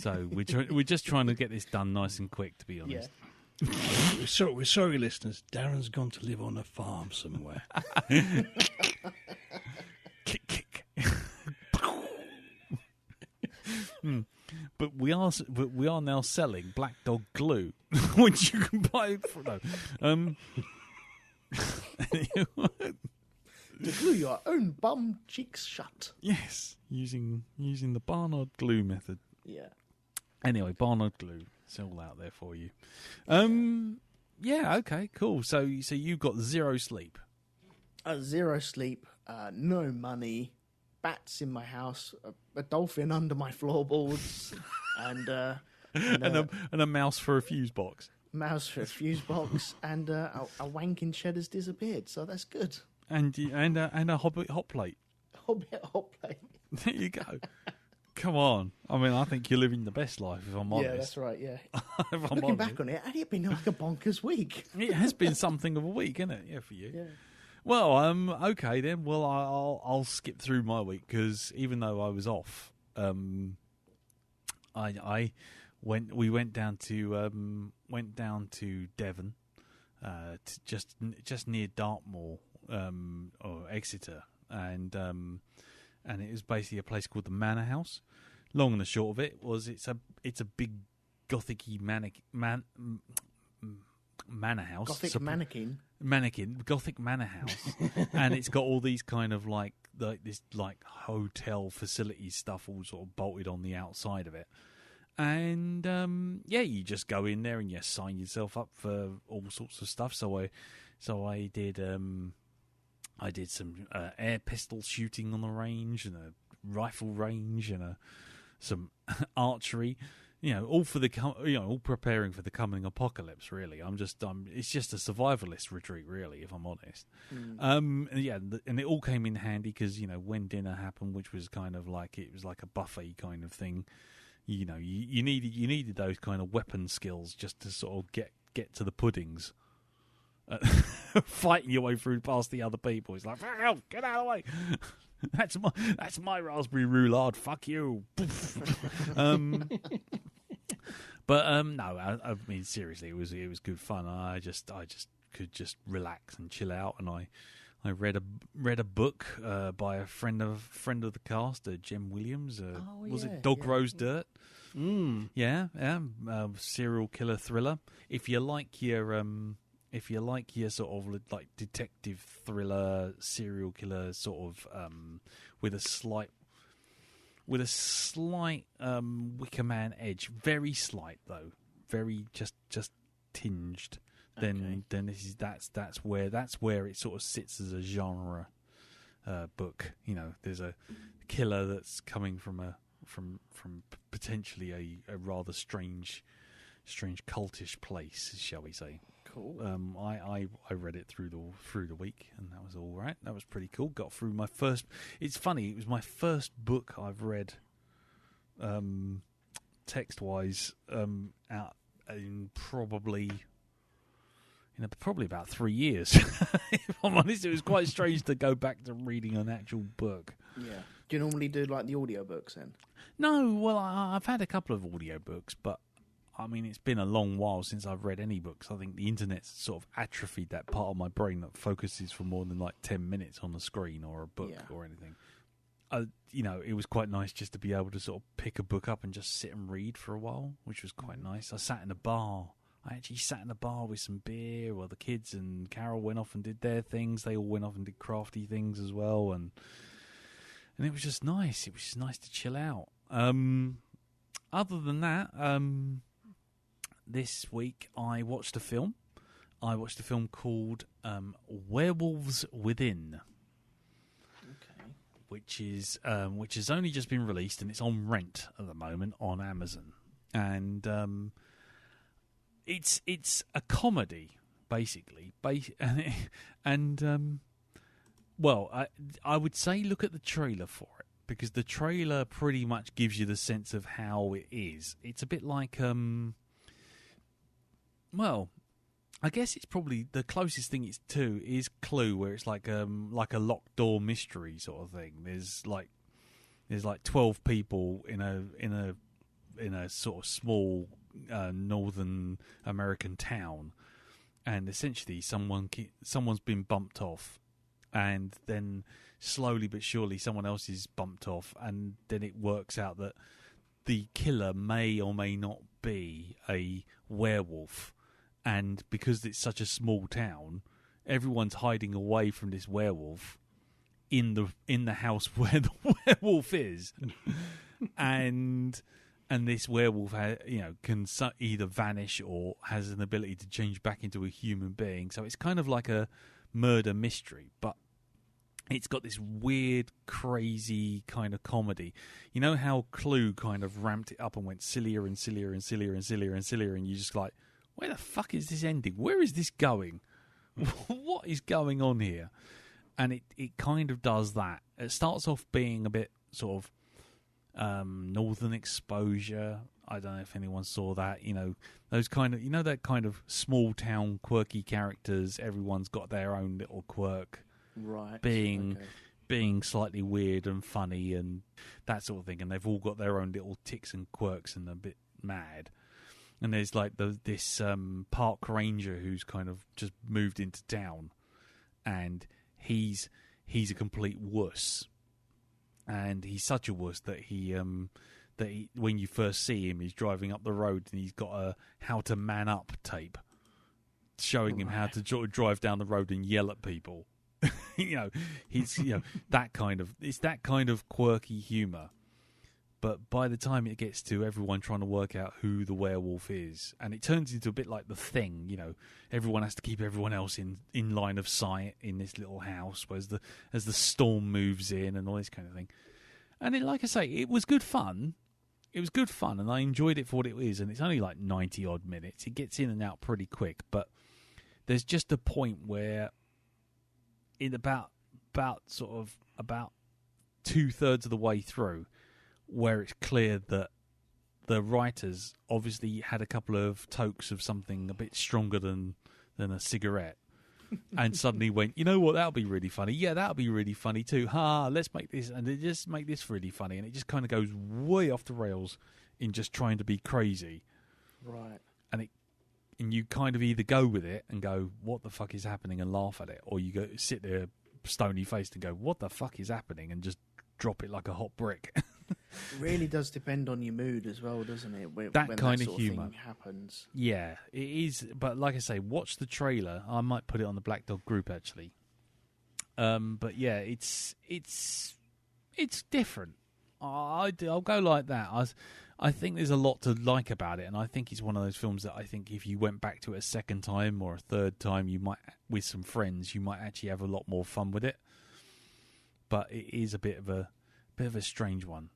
So we're just trying to get this done nice and quick, to be honest. Yeah. We're sorry, listeners. Darren's gone to live on a farm somewhere. Kick, kick. But we are now selling Black Dog glue, which you can buy for To glue your own bum cheeks shut. Yes, using the Barnard glue method. Yeah. Anyway, Barnard glue. It's all out there for you. Yeah, okay, cool. So you got 0 sleep. 0 sleep, no money, bats in my house, a dolphin under my floorboards, and a mouse for a fuse box. Mouse for a fuse box, and a wanking cheddar's disappeared. So that's good. And a Hobbit hot plate. Hobbit hot plate. There you go. Come on. I mean, I think you're living the best life, if I'm honest. Yeah, that's right, yeah. Looking back on it, it's been like a bonkers week. It has been something of a week, hasn't it? Yeah, for you. Yeah. Well, okay then. Well, I'll skip through my week, because even though I was off, we went down to Devon, to just near Dartmoor, or Exeter, and it was basically a place called the Manor House. Long and the short of it was it's a big gothic-y manor house. Gothic Gothic manor house, and it's got all these kind of like this hotel facility stuff all sort of bolted on the outside of it. And you just go in there and you sign yourself up for all sorts of stuff. So I did some air pistol shooting on the range, and a rifle range, and some archery. All for all preparing for the coming apocalypse. Really, it's just a survivalist retreat, really, if I'm honest. And it all came in handy because when dinner happened, which was kind of like it was like a buffet kind of thing. You needed those kind of weapon skills just to sort of get to the puddings. Fighting your way through past the other people. It's like, get out of the way. That's my raspberry roulade. Fuck you. But no, I mean seriously, it was good fun. I just could just relax and chill out, and I read a book by a friend of the cast, Jem Williams. Was it Dog Rose Dirt? Yeah, serial killer thriller. If you like your sort of like detective thriller, serial killer sort of with a slight Wicker Man edge, very slight though, very just tinged. Then that's where it sort of sits as a genre book. You know, there's a killer that's coming from potentially a rather strange cultish place, shall we say? Cool. I read it through the week, and that was all right. That was pretty cool. Got through my first. It's funny. It was my first book I've read, text wise, out in probably about 3 years. If I'm honest, it was quite strange to go back to reading an actual book. Yeah. Do you normally do like the audiobooks then? No, well, I've had a couple of audiobooks, but I mean, it's been a long while since I've read any books. I think the internet's sort of atrophied that part of my brain that focuses for more than like 10 minutes on the screen or a book or anything. You know, it was quite nice just to be able to sort of pick a book up and just sit and read for a while, which was quite nice. I actually sat in a bar with some beer while the kids and Carol went off and did their things. They all went off and did crafty things as well, and it was just nice. It was just nice to chill out. Other than that, this week I watched a film. I watched a film called Werewolves Within, which has only just been released, and it's on rent at the moment on Amazon. And it's a comedy, basically. Well, I would say look at the trailer for it, because the trailer pretty much gives you the sense of how it is. It's a bit like, well, I guess it's probably the closest thing it's to is Clue, where it's like a locked door mystery sort of thing. There's like 12 people in a sort of small northern American town, and essentially someone's been bumped off, and then slowly but surely someone else is bumped off, and then it works out that the killer may or may not be a werewolf. And because it's such a small town, everyone's hiding away from this werewolf in the house where the werewolf is, and this werewolf can either vanish or has an ability to change back into a human being. So it's kind of like a murder mystery, but it's got this weird, crazy kind of comedy. You know how Clue kind of ramped it up and went sillier and sillier and sillier and sillier and sillier, and you just like, where the fuck is this ending? Where is this going? What is going on here? And it kind of does that. It starts off being a bit sort of Northern Exposure. I don't know if anyone saw that. You know, those kind of, that kind of small town quirky characters. Everyone's got their own little quirk. Right. Being slightly weird and funny and that sort of thing. And they've all got their own little tics and quirks and a bit mad. And there's like this park ranger who's kind of just moved into town, and he's a complete wuss, and he's such a wuss that he when you first see him, he's driving up the road and he's got a "How to Man Up" tape showing him how to drive down the road and yell at people. He's that kind of quirky humour. But by the time it gets to everyone trying to work out who the werewolf is, and it turns into a bit like The Thing, everyone has to keep everyone else in line of sight in this little house as the storm moves in and all this kind of thing. And like I say, it was good fun. It was good fun, and I enjoyed it for what it is. And it's only like 90 odd minutes. It gets in and out pretty quick, but there's just a point where, in about 2/3 of the way through, where it's clear that the writers obviously had a couple of tokes of something a bit stronger than a cigarette, and suddenly went, you know what, that'll be really funny. Yeah, that'll be really funny too. Let's make this, and they just make this really funny, and it just kind of goes way off the rails in just trying to be crazy. Right. And you kind of either go with it and go, what the fuck is happening, and laugh at it, or you go sit there stony faced and go, what the fuck is happening, and just drop it like a hot brick. really does depend on your mood as well, doesn't it? When That kind of sort humour thing happens. Yeah, it is. But like I say, watch the trailer. I might put it on the Black Dog group actually. But yeah, it's different. I'll go like that. I think there's a lot to like about it, and I think it's one of those films that I think if you went back to it a second time or a third time, you might, with some friends, you might actually have a lot more fun with it. But it is a bit of a strange one.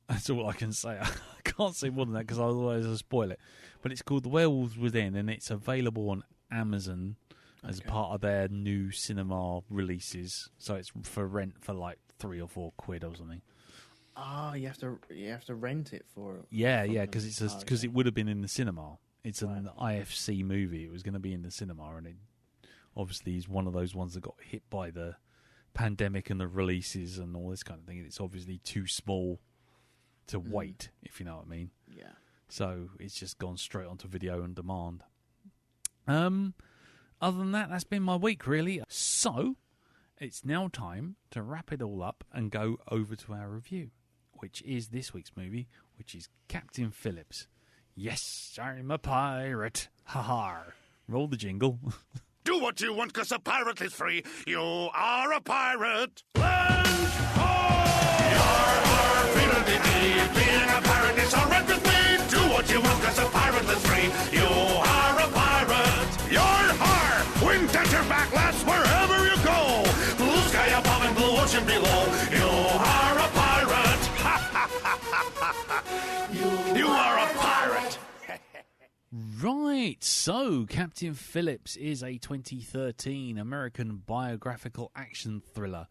That's all I can say. I can't say more than that because otherwise I'll spoil it. But it's called The Werewolves Within, and it's available on Amazon as part of their new cinema releases. So it's for rent for like £3 or £4 or something. Oh, you have to rent it for. Yeah, because it would have been in the cinema. It's an IFC movie. It was going to be in the cinema, and it obviously is one of those ones that got hit by the pandemic and the releases and all this kind of thing. It's obviously too small to wait, if you know what I mean. Yeah. So it's just gone straight onto video on demand. Other than that, that's been my week, really. So it's now time to wrap it all up and go over to our review, which is this week's movie, which is Captain Phillips. Yes, I'm a pirate. Ha-ha. Roll the jingle. Do what you want, 'cause a pirate is free. You are a pirate. Land ho! Yar, fiddle-dee-dee. Being a pirate is all right with me. Do what you want, 'cause a pirate is free. You are a pirate. Yar, har! Wind at your back, lass, wherever you go. Blue sky above and blue ocean below. You are a pirate. Ha, ha, ha, ha, ha. You are a pirate. Right, so Captain Phillips is a 2013 American biographical action thriller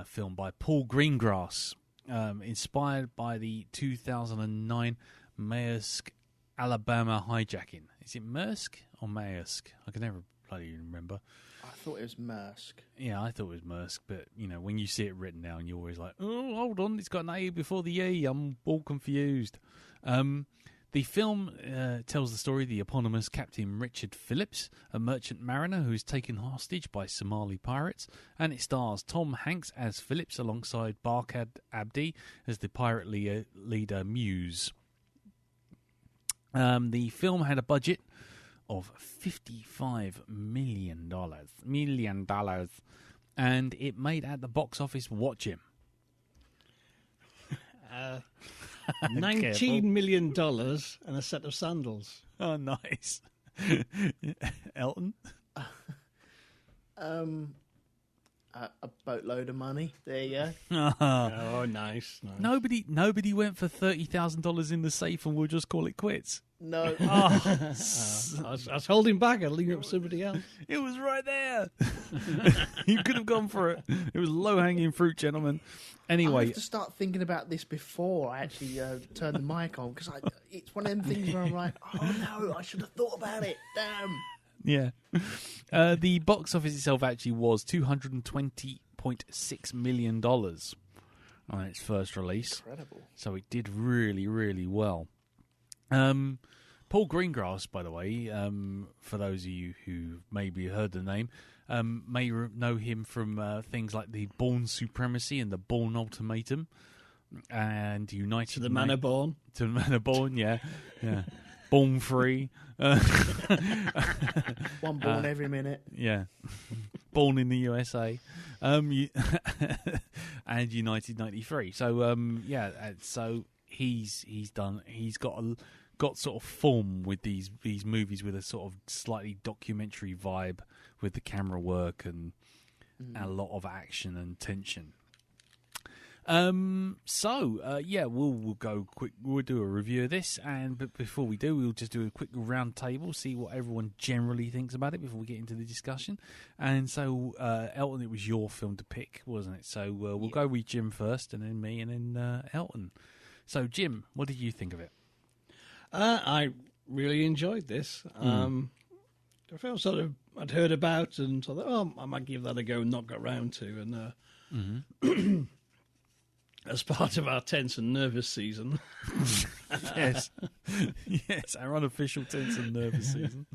film by Paul Greengrass, inspired by the 2009 Maersk, Alabama hijacking. Is it Maersk or Maersk? I can never bloody remember. I thought it was Maersk. Yeah, I thought it was Maersk, but, you know, when you see it written down, you're always like, oh, hold on, it's got an A before the E. I'm all confused. The film tells the story of the eponymous Captain Richard Phillips, a merchant mariner who is taken hostage by Somali pirates, and it stars Tom Hanks as Phillips alongside Barkhad Abdi as the pirate leader Muse. The film had a budget of $55 million, and it made at the box office, watch him, $19 million and a set of sandals. Oh, nice. Elton? A boatload of money. There you go. Oh, nice. Nobody went for $30,000 in the safe and we'll just call it quits. No. I was holding back. I'd leave it up somebody else. It was right there. You could have gone for it. It was low-hanging fruit, gentlemen. Anyway. I have to start thinking about this before I actually turn the mic on, because it's one of them things where I'm like, oh no, I should have thought about it. Damn. Yeah. The box office itself actually was $220.6 million on its first release. Incredible. So it did really, really well. Paul Greengrass, by the way, for those of you who maybe heard the name, may know him from things like the Bourne Supremacy and the Bourne Ultimatum and United... To the Man of Bourne. To the Man of Bourne, yeah. Born Free. One born every minute. Yeah. Born in the USA. And United 93. So, so he's got sort of form with these movies with a sort of slightly documentary vibe with the camera work and a lot of action and tension. We'll go quick. We'll do a review of this, but before we do, we'll just do a quick round table, see what everyone generally thinks about it before we get into the discussion. And so, Elton, it was your film to pick, wasn't it? So we'll go with Jim first, and then me, and then Elton. So, Jim, what did you think of it? I really enjoyed this. The film sort of I'd heard about and thought, I might give that a go and not got round to. And as part of our tense and nervous season. Yes, our unofficial tense and nervous season.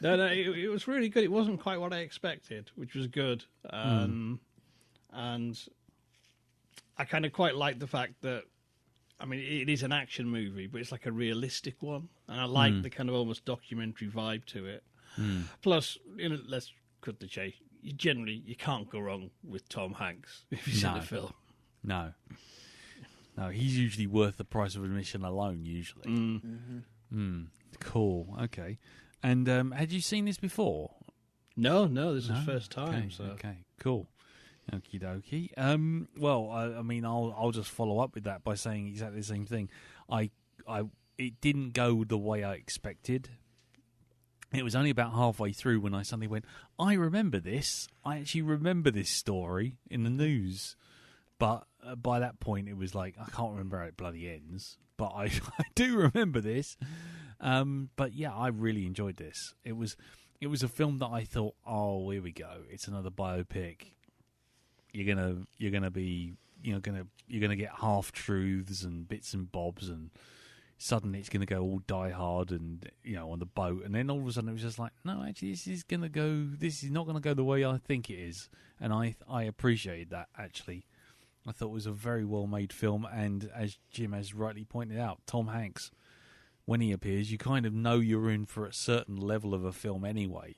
No, it was really good. It wasn't quite what I expected, which was good. And I kind of quite liked the fact that I mean, it is an action movie, but it's like a realistic one, and I like the kind of almost documentary vibe to it. Plus, let's cut the chase. You can't go wrong with Tom Hanks if he's in the film. No, he's usually worth the price of admission alone. Usually. Cool. Okay. And had you seen this before? No, this is the first time. Okay. Cool. Okie dokie. Well, I mean, I'll just follow up with that by saying exactly the same thing. It didn't go the way I expected. It was only about halfway through when I suddenly went, I remember this. I actually remember this story in the news. But by that point, it was like, I can't remember how it bloody ends. But I do remember this. But yeah, I really enjoyed this. It was a film that I thought, oh, here we go. It's another biopic. You're gonna get half truths and bits and bobs, and suddenly it's gonna go all Die Hard and on the boat, and then all of a sudden it was just like, no, actually this is not gonna go the way I think it is, and I appreciated that. Actually, I thought it was a very well made film, and as Jim has rightly pointed out, Tom Hanks, when he appears, you kind of know you're in for a certain level of a film anyway.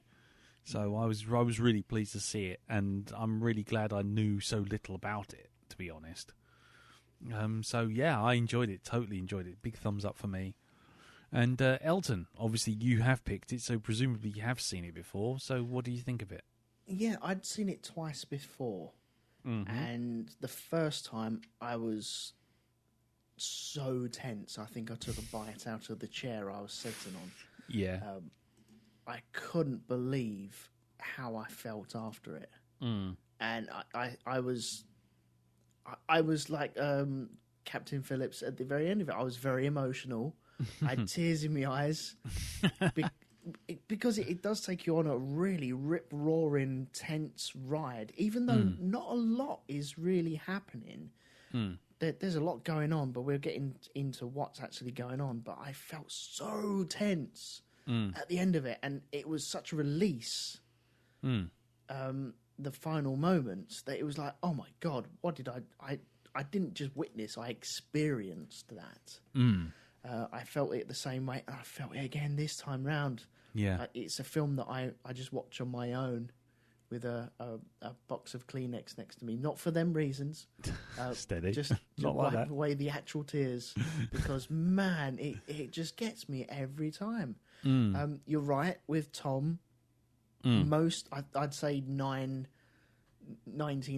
So I was really pleased to see it, and I'm really glad I knew so little about it, to be honest. So yeah, I enjoyed it, totally enjoyed it. Big thumbs up for me. And Elton, obviously you have picked it, so presumably you have seen it before. So what do you think of it? Yeah, I'd seen it twice before, and the first time I was so tense. I think I took a bite out of the chair I was sitting on. Yeah. I couldn't believe how I felt after it, and I was like Captain Phillips at the very end of it. I was very emotional. I had tears in my eyes because it does take you on a really rip-roaring, tense ride, even though not a lot is really happening. There's a lot going on, but we're getting into what's actually going on. But I felt so tense at the end of it, and it was such a release. The final moments, that it was like, oh my God, what did I didn't just witness, I experienced that. I felt it the same way, and I felt it again this time round. Yeah. It's a film that I just watch on my own with a box of Kleenex next to me. Not for them reasons. Steady. Just to Not like wipe that. away the actual tears. Because, man, it just gets me every time. You're right, with Tom, most, I'd say 19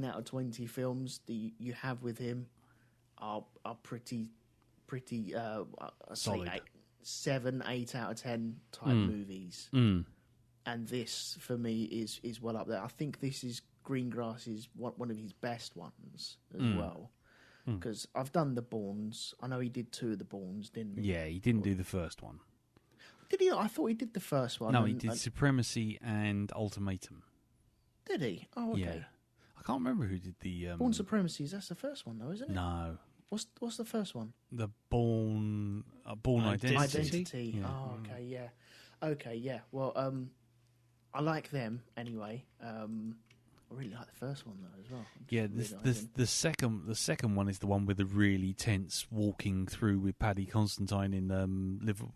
out of 20 films that you have with him are pretty Solid. say 7, 8 out of 10 type movies. And this, for me, is well up there. I think this is Greengrass's one of his best ones as well. Because I've done The Bournes. I know he did 2 of The Bournes, didn't he? Yeah, he didn't do the first one. Did he? I thought he did the first one. No, he did Supremacy and Ultimatum. Did he? Oh, okay. Yeah. I can't remember who did the... Born Supremacies, that's the first one, though, isn't it? No. What's the first one? The Born Identity. Identity. Yeah. Oh, okay, yeah. Okay, yeah. Well, I like them anyway. I really like the first one though as well. Yeah, the second one is the one with the really tense walking through with Paddy Constantine in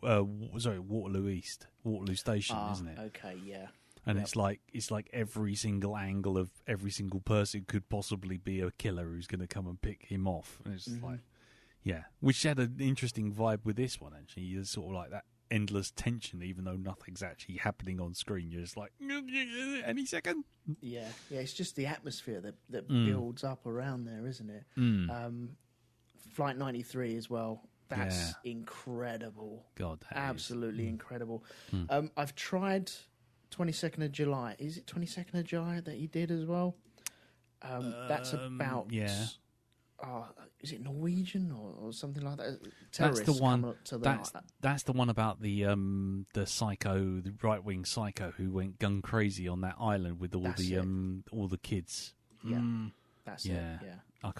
Waterloo Station, isn't it? Okay, yeah. And it's like every single angle of every single person could possibly be a killer who's going to come and pick him off, and it's just like, yeah, which had an interesting vibe with this one actually. It's sort of like that endless tension, even though nothing's actually happening on screen. You're just like, any second. Yeah. It's just the atmosphere that builds up around there, isn't it? Flight 93 as well. That's incredible. God, that absolutely incredible. I've tried 22nd of July. Is it 22nd of July that he did as well? That's about... Yeah. Is it Norwegian or something like that? That's the one. That's That's the one about the psycho, the right wing psycho who went gun crazy on that island with all the kids. Yeah, that's it. Yeah, I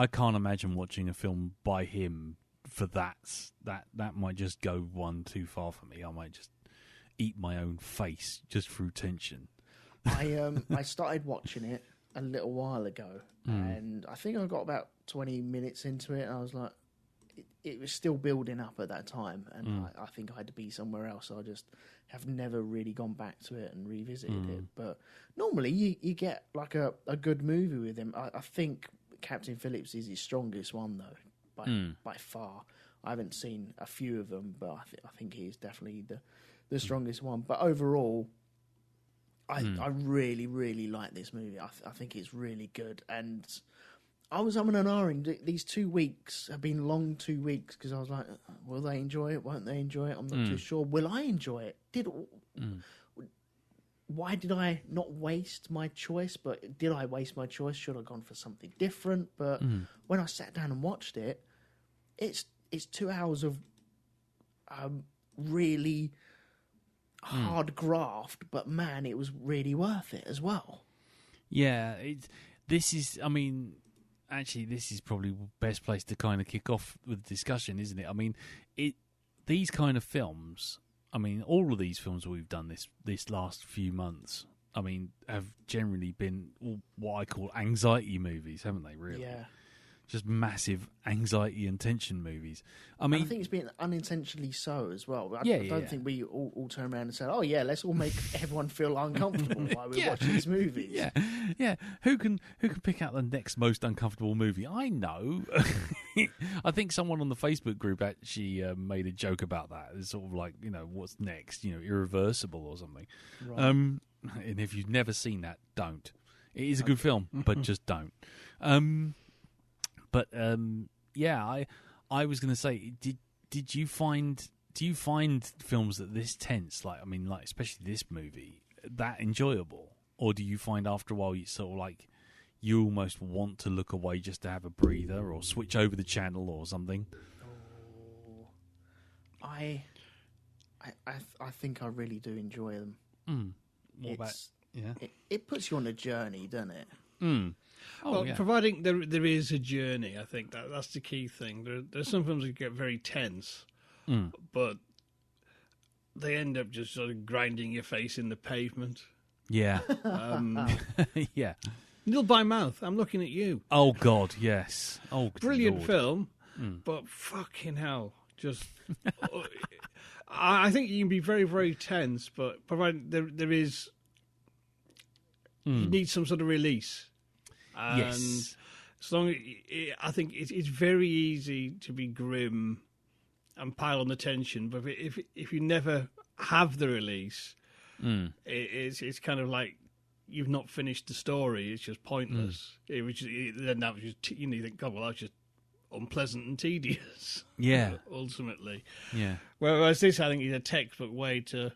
can't imagine watching a film by him for that. That might just go one too far for me. I might just eat my own face just through tension. I started watching it a little while ago, and I think I got about 20 minutes into it, and I was like, it was still building up at that time, and I think I had to be somewhere else. So I just have never really gone back to it and revisited it. But normally you get like a good movie with him. I think Captain Phillips is his strongest one, though, by far. I haven't seen a few of them, but I think he is definitely the strongest one. But overall, I really, really like this movie. I think it's really good. And I was umming and ahhing. These 2 weeks have been long 2 weeks because I was like, will they enjoy it? Won't they enjoy it? I'm not too sure. Will I enjoy it? Why did I not waste my choice? But did I waste my choice? Should I have gone for something different? But when I sat down and watched it, it's 2 hours of really hard graft, but man, it was really worth it as well. Yeah, this is probably the best place to kind of kick off with the discussion, isn't it? I mean, these kind of films, I mean, all of these films we've done this last few months, I mean, have generally been what I call anxiety movies, haven't they, really? Yeah. Just massive anxiety and tension movies. I mean, and I think it's been unintentionally so as well. I Yeah. don't think we all turn around and say, "Oh yeah, let's all make everyone feel uncomfortable while we're watching these movies." Yeah. Who can pick out the next most uncomfortable movie? I know. I think someone on the Facebook group actually made a joke about that. It's sort of like, what's next? Irreversible or something. Right. And if you've never seen that, don't. It is a good film, but just don't. But I was going to say, do you find films that this tense, like especially this movie, that enjoyable, or do you find after a while you sort of like you almost want to look away just to have a breather or switch over the channel or something? I think I really do enjoy them. It puts you on a journey, doesn't it? Providing there is a journey, I think that's the key thing. There's some films that get very tense, but they end up just sort of grinding your face in the pavement. Yeah. Yeah. Nil by Mouth, I'm looking at you. Oh, God, yes. Oh, brilliant Lord. film, but fucking hell, just... I think you can be very, very tense, but provided there is... You need some sort of release. And yes. as long I think it's very easy to be grim and pile on the tension, but if you never have the release, it's kind of like you've not finished the story. It's just pointless. Then that was just you think, God, well, that's just unpleasant and tedious. Yeah. Ultimately. Yeah. Whereas this, I think, is a textbook way to.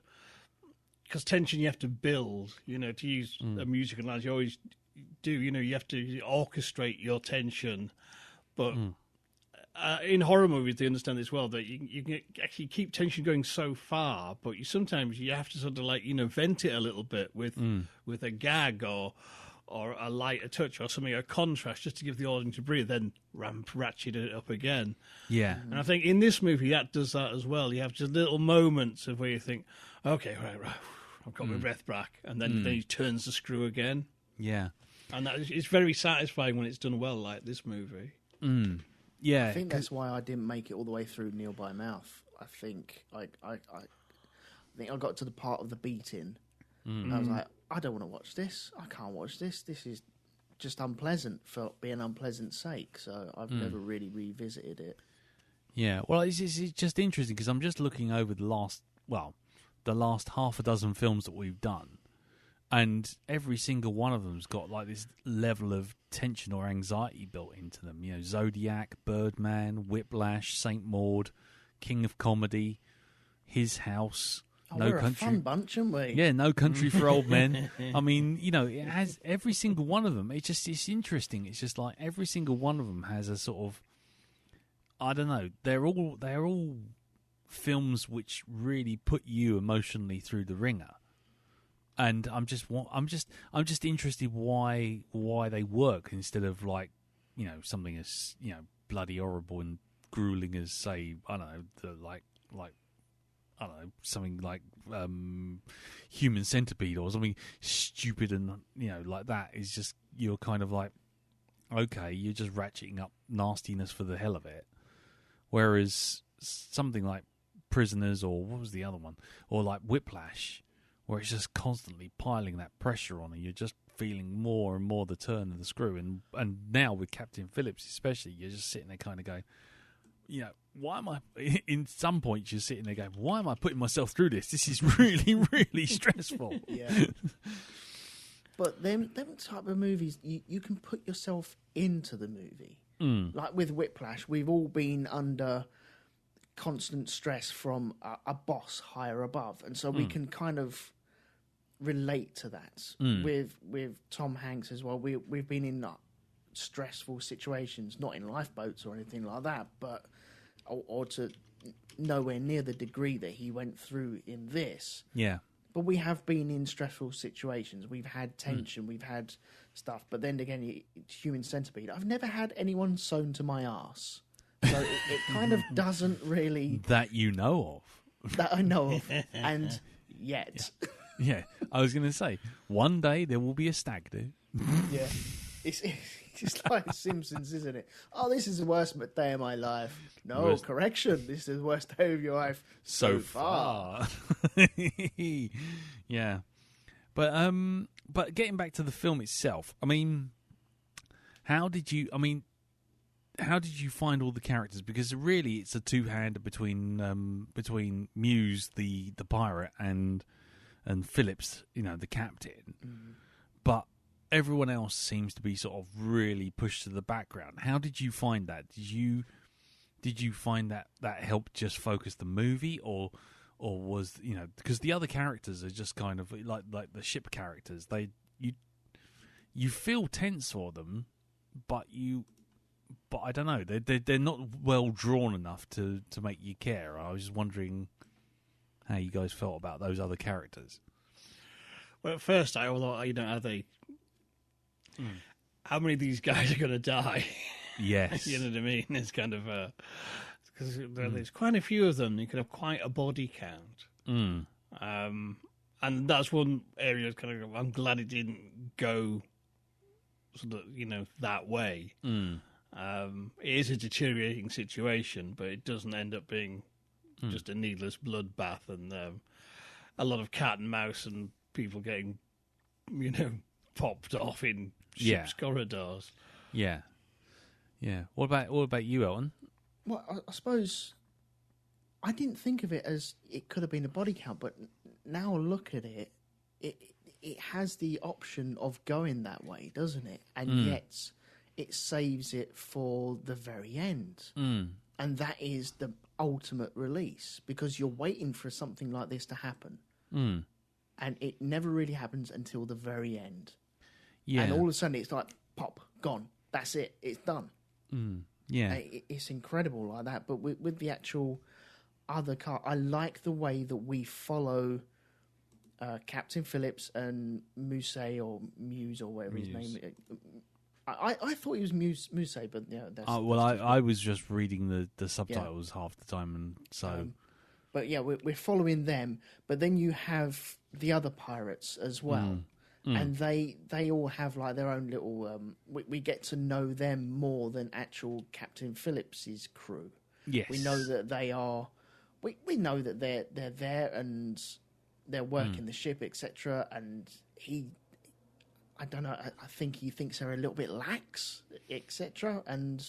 Because tension you have to build, to use a musical analogy, you always do, you have to orchestrate your tension. But in horror movies, they understand this well, that you can actually keep tension going so far, but sometimes you have to sort of vent it a little bit with a gag or a lighter touch or something, a contrast, just to give the audience a breathe, then ratchet it up again. Yeah. And I think in this movie, that does that as well. You have just little moments of where you think, okay, right, I've got my breath back, and then he turns the screw again. Yeah. And it's very satisfying when it's done well, like this movie. Yeah. I think that's why I didn't make it all the way through Nil by Mouth. I think I got to the part of the beating, and I was like, I don't want to watch this. I can't watch this. This is just unpleasant for being unpleasant's sake. So I've never really revisited it. Yeah. Well, it's just interesting because I'm just looking over the last half a dozen films that we've done, and every single one of them's got like this level of tension or anxiety built into them. Zodiac, Birdman, Whiplash, Saint Maud, King of Comedy, His House. We're a fun bunch, aren't we? Yeah, No Country for Old Men. I mean, it has every single one of them. It's interesting. It's just like every single one of them has a sort of, I don't know. They're all films which really put you emotionally through the ringer, and I'm just interested why they work instead of like something as bloody horrible and grueling as, say, I don't know, something like Human Centipede or something stupid and like that. Is just, you're kind of like, okay, you're just ratcheting up nastiness for the hell of it. Whereas something like Prisoners, or what was the other one, or like Whiplash, where it's just constantly piling that pressure on, and you're just feeling more and more the turn of the screw. And now with Captain Phillips especially, you're just sitting there kind of going, why am I, in some points you're sitting there going, why am I putting myself through this? This is really, really stressful. Yeah. But them type of movies, you can put yourself into the movie. Like with Whiplash, we've all been under constant stress from a boss higher above, and so we can kind of relate to that. With Tom Hanks as well, we've been in stressful situations, not in lifeboats or anything like that, but or to nowhere near the degree that he went through in this. Yeah. But we have been in stressful situations. We've had tension. We've had stuff. But then again, it's Human Centipede. I've never had anyone sewn to my arse. So it kind of doesn't really... That you know of. That I know of. And yet. Yeah. I was going to say, one day there will be a stag do. Yeah. It's just like Simpsons, isn't it? Oh, this is the worst day of my life. No, correction. This is the worst day of your life so far. Yeah. But getting back to the film itself, I mean, how did you find all the characters? Because really it's a two-hander between Muse, the pirate, and Phillips, the captain. But everyone else seems to be sort of really pushed to the background. How did you find that? Did you find that helped just focus the movie, or was because the other characters are just kind of like the ship characters, you feel tense for them, but I don't know, they're not well drawn enough to make you care. I was just wondering how you guys felt about those other characters. Well, at first I thought, how they. How many of these guys are going to die? Yes. You know what I mean? It's kind of... because there's quite a few of them. You could have quite a body count. And that's one area that's kind of... I'm glad it didn't go sort of, that way. It is a deteriorating situation, but it doesn't end up being just a needless bloodbath and a lot of cat and mouse and people getting, popped off in ship's corridors. Yeah. What about you, Elton? Well, I suppose I didn't think of it as it could have been a body count, but now I look at it, it has the option of going that way, doesn't it? And yet it saves it for the very end. And that is the ultimate release, because you're waiting for something like this to happen. And it never really happens until the very end. Yeah. And all of a sudden it's like, pop, gone. That's it. It's done. Yeah. It's incredible like that. But with the actual other car, I like the way that we follow Captain Phillips and Muse or whatever his name is. I thought he was Muse, but that's... I was just reading the subtitles half the time, and so... but yeah, we're following them. But then you have the other pirates as well. And they all have like their own little... we get to know them more than actual Captain Phillips's crew. Yes. We know that they are... We know that they're there and they're working the ship, etc. And he... I don't know, I think he thinks they're a little bit lax, etc. And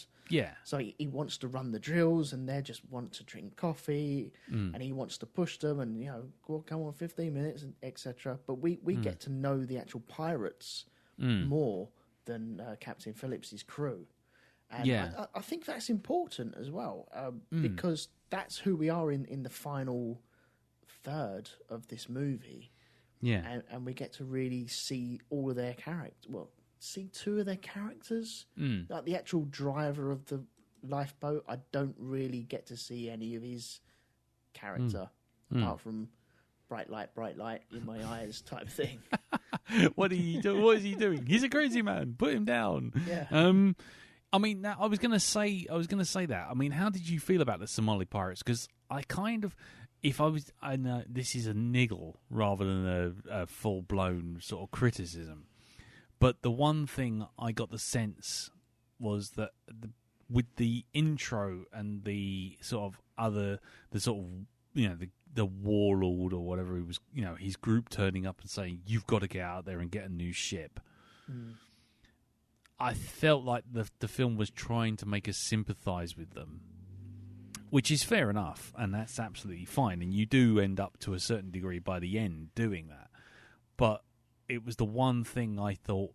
so he wants to run the drills, and they just want to drink coffee, and he wants to push them, and come on, 15 minutes, etc. But we get to know the actual pirates more than Captain Phillips's crew, and I think that's important as well, because that's who we are in the final third of this movie. Yeah, and we get to really see all of their characters. Well, see two of their characters. Like the actual driver of the lifeboat, I don't really get to see any of his character, apart from bright light in my eyes type thing. What are you doing? What is he doing? He's a crazy man. Put him down. Yeah. I mean, I was going to say that. I mean, how did you feel about the Somali pirates? Because I kind of... I know this is a niggle rather than a full-blown sort of criticism, but the one thing I got the sense was that with the intro and the sort of the warlord or whatever he was, his group turning up and saying, "You've got to get out there and get a new ship." I felt like the film was trying to make us sympathise with them, which is fair enough, and that's absolutely fine. And you do end up to a certain degree by the end doing that. But it was the one thing I thought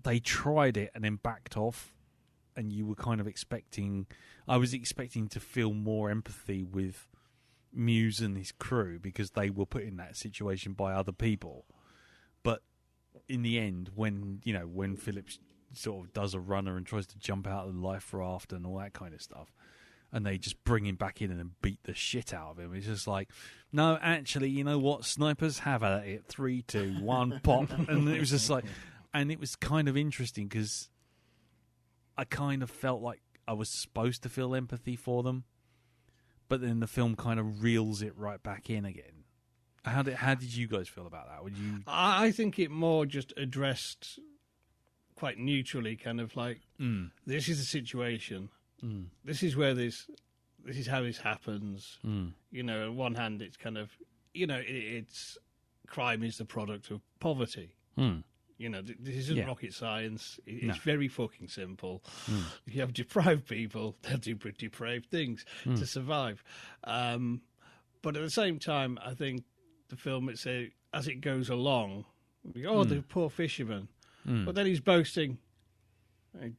they tried it and then backed off, and you were kind of I was expecting to feel more empathy with Muse and his crew because they were put in that situation by other people. But in the end, when Phillips sort of does a runner and tries to jump out of the life raft and all that kind of stuff, and they just bring him back in and then beat the shit out of him, it's just like, no, actually, you know what? Snipers, have at it. 3, 2, 1, pop. And it was just like, and it was kind of interesting because I kind of felt like I was supposed to feel empathy for them, but then the film kind of reels it right back in again. How did you guys feel about that? I think it more just addressed quite neutrally, kind of like, this is the situation. This is where this is how this happens. On one hand, it's kind of, it's crime is the product of poverty. This isn't rocket science. It's very fucking simple. If you have deprived people, they'll do depraved things to survive. But at the same time, I think the film, as it goes along, the poor fisherman. But then he's boasting, I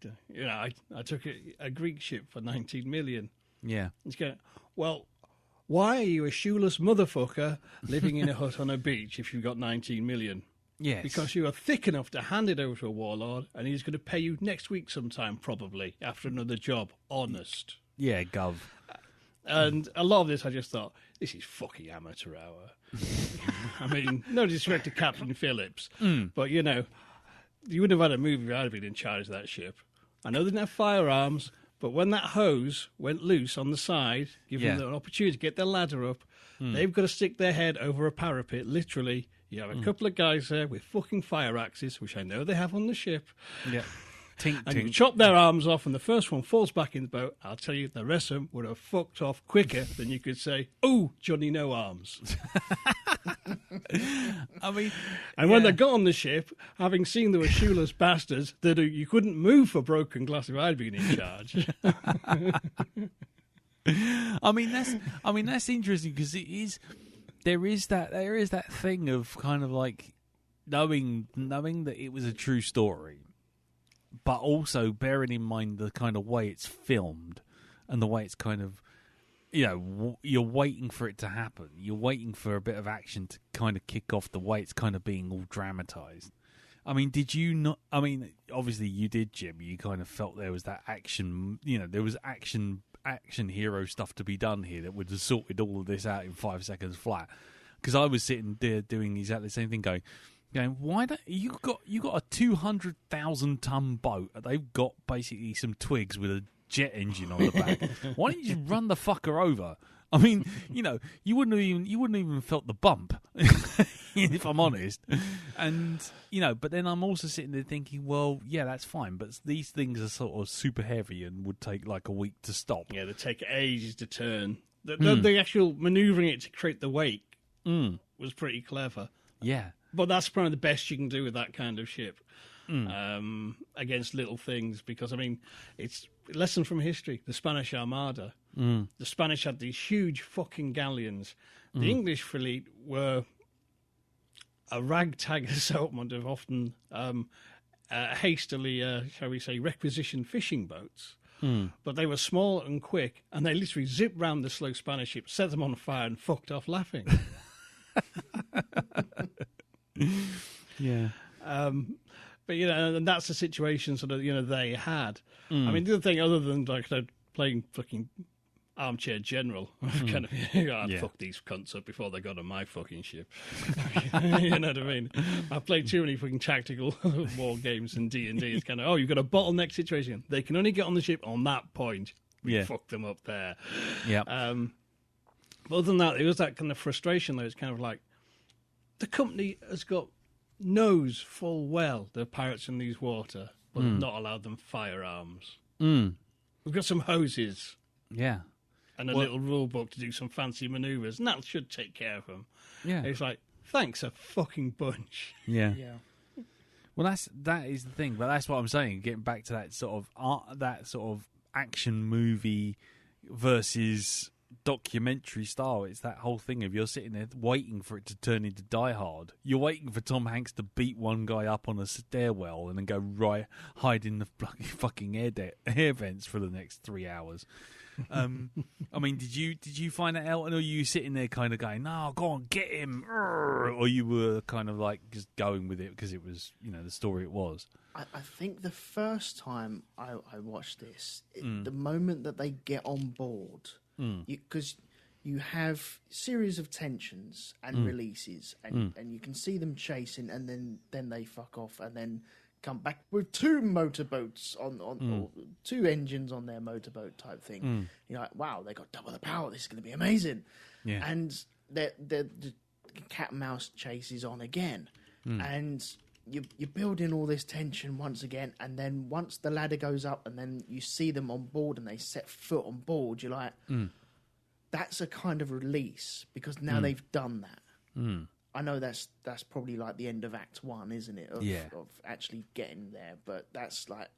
took a Greek ship for 19 million. Yeah. He's going, well, why are you a shoeless motherfucker living in a hut on a beach if you've got 19 million? Yes. Because you are thick enough to hand it over to a warlord, and he's going to pay you next week sometime, probably, after another job. Honest. Yeah, gov. And a lot of this, I just thought, this is fucking amateur hour. I mean, no disrespect to Captain Phillips, but, you wouldn't have had a movie if I'd been in charge of that ship. I know they didn't have firearms, but when that hose went loose on the side, giving them an opportunity to get their ladder up, they've got to stick their head over a parapet, literally. You have a couple of guys there with fucking fire axes, which I know they have on the ship. Yeah. Tink, and tink. you chop their arms off, and the first one falls back in the boat. I'll tell you, the rest of them would have fucked off quicker than you could say, "Oh, Johnny, no arms." I mean, and when they got on the ship, having seen there were shoeless bastards that you couldn't move for broken glass if I'd been in charge. I mean that's interesting because there is that thing of kind of like knowing that it was a true story, but also bearing in mind the kind of way it's filmed and the way it's kind of, you're waiting for it to happen. You're waiting for a bit of action to kind of kick off the way it's kind of being all dramatized. I mean, did you not? I mean, obviously you did, Jim. You kind of felt there was that action, there was action hero stuff to be done here that would have sorted all of this out in 5 seconds flat. Because I was sitting there doing exactly the same thing, going, why don't you got a 200,000-ton boat? They've got basically some twigs with a jet engine on the back. Why don't you just run the fucker over? I mean, you wouldn't even felt the bump, if I'm honest. And but then I'm also sitting there thinking, well, yeah, that's fine, but these things are sort of super heavy and would take like a week to stop. Yeah, they take ages to turn. The actual manoeuvring it to create the wake was pretty clever. Yeah, but that's probably the best you can do with that kind of ship against little things. Because I mean, it's a lesson from history. The Spanish Armada. The Spanish had these huge fucking galleons. The English fleet were a ragtag assortment of often hastily, shall we say, requisitioned fishing boats. But they were small and quick, and they literally zipped round the slow Spanish ship, set them on fire, and fucked off laughing. Yeah. But, and that's the situation sort of, they had. I mean, the other thing, other than like playing fucking armchair general, kind of, I'd fuck these cunts up before they got on my fucking ship. You know what I mean? I've played too many fucking tactical war games and D&D. It's kind of, you've got a bottleneck situation. They can only get on the ship on that point. Fuck them up there. Yeah. But other than that, it was that kind of frustration, though. It's kind of like, the company knows full well there are pirates in these water. but have not allowed them firearms. Mm. We've got some hoses Yeah. and a little rule book to do some fancy manoeuvres, and that should take care of them. Yeah. It's like, thanks a fucking bunch. Yeah. Yeah. Well, that is the thing, but that's what I'm saying. Getting back to that sort of action movie versus documentary style. It's that whole thing of you're sitting there waiting for it to turn into Die Hard. You're waiting for Tom Hanks to beat one guy up on a stairwell and then go hide in the fucking air vents for the next 3 hours. I mean, did you find that, Elton, or were you sitting there kind of going, "No, go on, get him," or you were kind of like just going with it because it was, the story it was? I think the first time I watched this, the moment that they get on board, because you have series of tensions and releases, and you can see them chasing, and then they fuck off, and then come back with two motorboats or two engines on their motorboat type thing. You're like, wow, they got double the power. This is going to be amazing. Yeah. And the cat and mouse chase is on again, and you're building all this tension once again. And then once the ladder goes up, and then you see them on board, and they set foot on board, you're like, that's a kind of release because now they've done that. I know that's probably like the end of Act 1, isn't it? Of actually getting there. But that's like,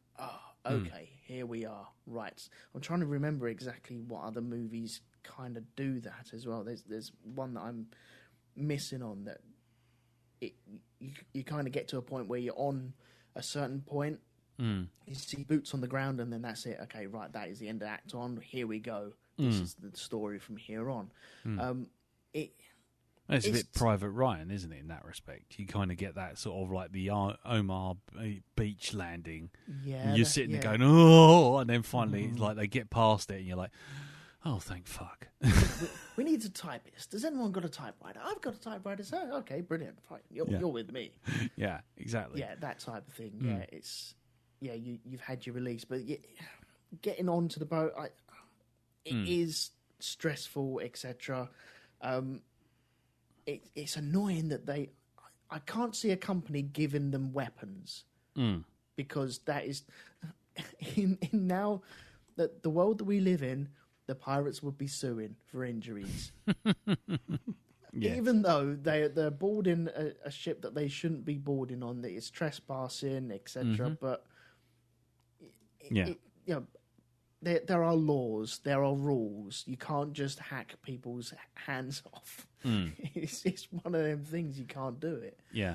okay, here we are. Right. I'm trying to remember exactly what other movies kind of do that as well. There's one that I'm missing on that you kind of get to a point where you're on a certain point. You see boots on the ground, and then that's it. Okay, right, that is the end of Act 1. Here we go. This is the story from here on. It's a bit Private Ryan, isn't it, in that respect? You kind of get that sort of like the Omar beach landing. Yeah. You're sitting there going, oh, and then finally it's like they get past it and you're like, oh, thank fuck. we need a typist. Has anyone got a typewriter? I've got a typewriter, sir. Okay, brilliant. Fine. You're with me. Yeah, exactly. Yeah, that type of thing. Yeah, it's... Yeah, you've had your release, but getting onto the boat, it is stressful, etc. It's annoying that I can't see a company giving them weapons because that is in now that the world that we live in, the pirates would be suing for injuries. Yes. Even though they're boarding a ship that they shouldn't be boarding on, that it's trespassing, etc. But there are laws, there are rules. You can't just hack people's hands off. It's one of them things, you can't do it. Yeah.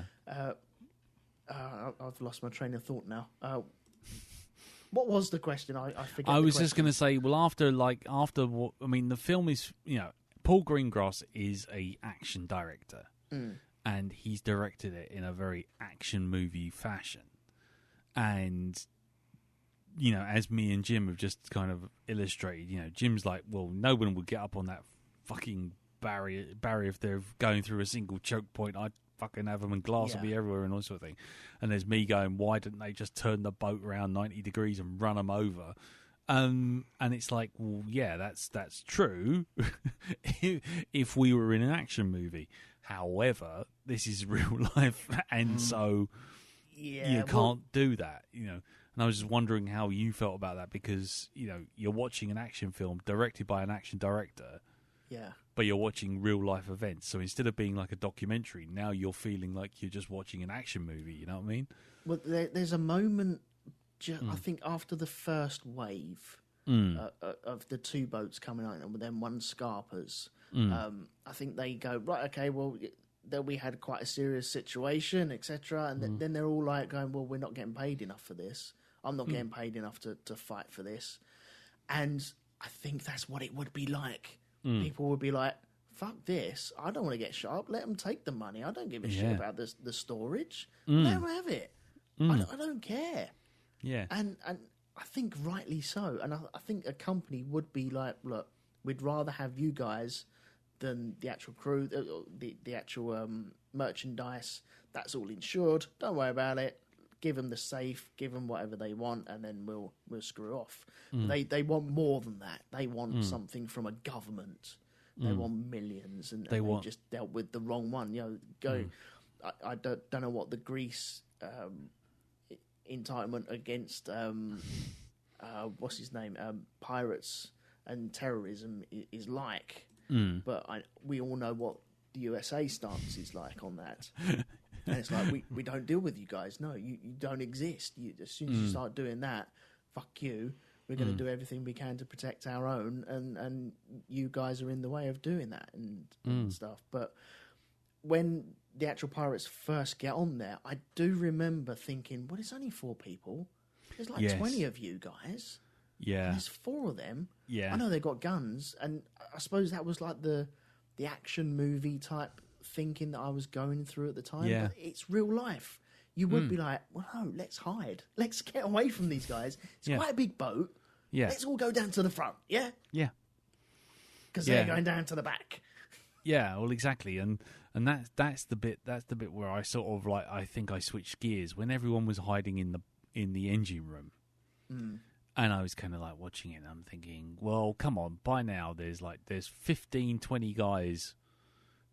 I've lost my train of thought now. What was the question? I forget. I was just going to say, well, after what I mean, the film is, Paul Greengrass is a action director, and he's directed it in a very action movie fashion, and. As me and Jim have just kind of illustrated, Jim's like, well, no one would get up on that fucking barrier if they're going through a single choke point. I'd fucking have them and glass would be everywhere and all sort of thing. And there's me going, why didn't they just turn the boat around 90 degrees and run them over? And it's like, well, yeah, that's true if we were in an action movie. However, this is real life, and so you can't do that, And I was just wondering how you felt about that because, you're watching an action film directed by an action director. Yeah. But you're watching real life events. So instead of being like a documentary, now you're feeling like you're just watching an action movie. You know what I mean? Well, there's a moment, I think, after the first wave of the two boats coming out and then one Scarpers. I think they go, right, okay, well... That we had quite a serious situation, etc. And then they're all like going, well, we're not getting paid enough for this. I'm not getting paid enough to fight for this. And I think that's what it would be like. People would be like, fuck this. I don't want to get shot. Let them take the money. I don't give a shit about the storage. Let them have it. I don't care. Yeah. And I think rightly so. And I think a company would be like, look, we'd rather have you guys... than the actual crew, the actual merchandise. That's all insured. Don't worry about it. Give them the safe. Give them whatever they want, and then we'll screw off. They want more than that. They want something from a government. They want millions, and they just dealt with the wrong one. I don't know what the Greece entitlement against what's his name, pirates and terrorism is like. But we all know what the USA stance is like on that. And it's like, we don't deal with you guys. No, you don't exist. As soon as you start doing that, fuck you. We're going to do everything we can to protect our own, and you guys are in the way of doing that and stuff. But when the actual pirates first get on there, I do remember thinking, well, it's only 4 people. There's like 20 of you guys. Yeah. And there's 4 of them. Yeah. I know they've got guns, and I suppose that was like the action movie type thinking that I was going through at the time. Yeah. But it's real life. You would be like, well, no, let's hide. Let's get away from these guys. It's quite a big boat. Yeah. Let's all go down to the front, yeah? Yeah. Because they're going down to the back. Yeah, well, exactly, and that's the bit where I sort of like, I think I switched gears when everyone was hiding in the engine room, and I was kind of like watching it, and I'm thinking, well, come on, by now there's 15, 20 guys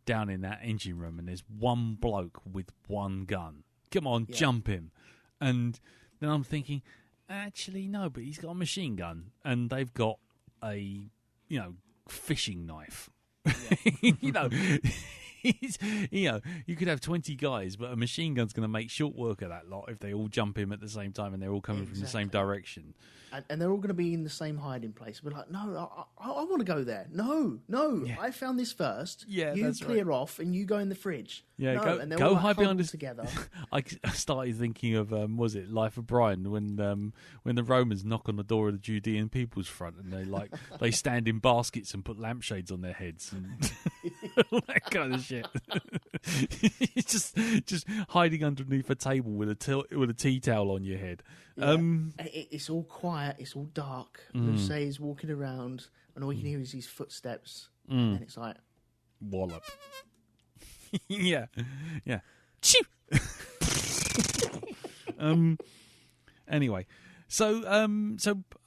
down in that engine room, and there's one bloke with one gun. Come on, jump him, and then I'm thinking, actually no, but he's got a machine gun, and they've got a fishing knife. You could have 20 guys, but a machine gun's going to make short work of that lot if they all jump him at the same time and they're all coming from the same direction. And they're all going to be in the same hiding place. We're like, no, I want to go there. No, I found this first. Yeah, you that's clear right. off and you go in the fridge. Yeah, no, and they're go all hide behind us together. I started thinking of was it Life of Brian when the Romans knock on the door of the Judean people's front and they stand in baskets and put lampshades on their heads and all that kind of shit. It's just hiding underneath a table with a tea towel on your head. Yeah. It's all quiet. It's all dark. Luce is walking around, and all you can hear is his footsteps, and it's like wallop. yeah. Choo! Anyway, so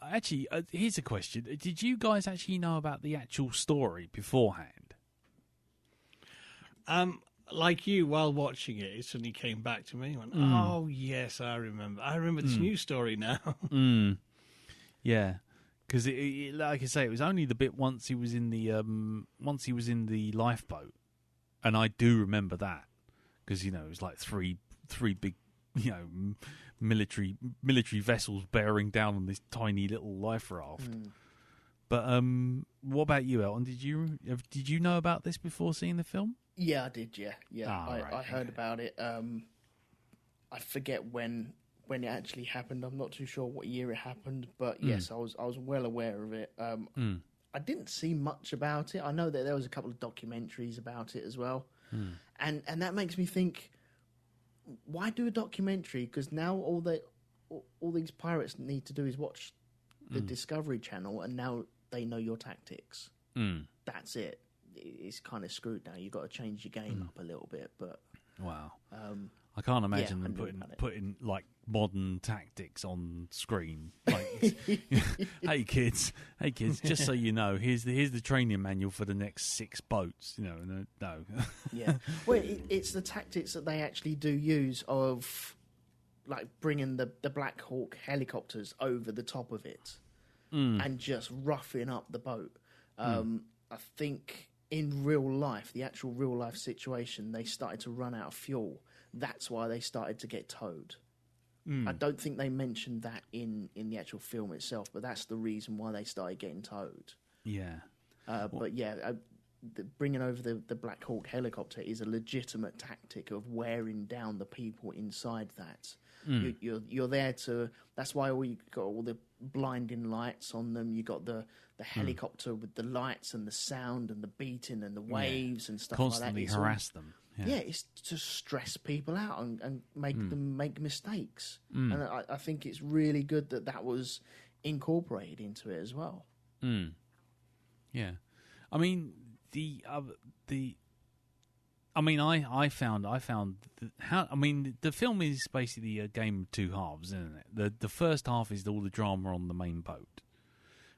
actually, here's a question: did you guys actually know about the actual story beforehand? Like you, while watching it, it suddenly came back to me. I went, oh yes, I remember this new story now. Yeah, because like I say, it was only the bit once he was in the lifeboat, and I do remember that because it was like three big military vessels bearing down on this tiny little life raft. But what about you, Elton? Did you know about this before seeing the film? Yeah, I did. Yeah. I heard okay. about it. I forget when it actually happened. I'm not too sure what year it happened, but yes, I was well aware of it. I didn't see much about it. I know that there was a couple of documentaries about it as well, and that makes me think, why do a documentary? Because now all these pirates need to do is watch the Discovery Channel, and now they know your tactics. That's it. It's kind of screwed now. You've got to change your game up a little bit. But wow, I can't imagine them putting like modern tactics on screen. Like, hey kids, just so you know, here's the training manual for the next 6 boats. No. Yeah, well, it's the tactics that they actually do use of, like bringing the Black Hawk helicopters over the top of it and just roughing up the boat. I think in real life, the actual real life situation, they started to run out of fuel. That's why they started to get towed. I don't think they mentioned that in the actual film itself, but that's the reason why they started getting towed. Yeah. But yeah, bringing over the Black Hawk helicopter is a legitimate tactic of wearing down the people inside that. You're there to. That's why you got all the blinding lights on them. You got the helicopter with the lights and the sound and the beating and the waves and stuff constantly like that. Harass them. Yeah, it's to stress people out and make them make mistakes. And I think it's really good that was incorporated into it as well. Yeah, I mean I found the film is basically a game of 2 halves, isn't it? The first half is all the drama on the main boat,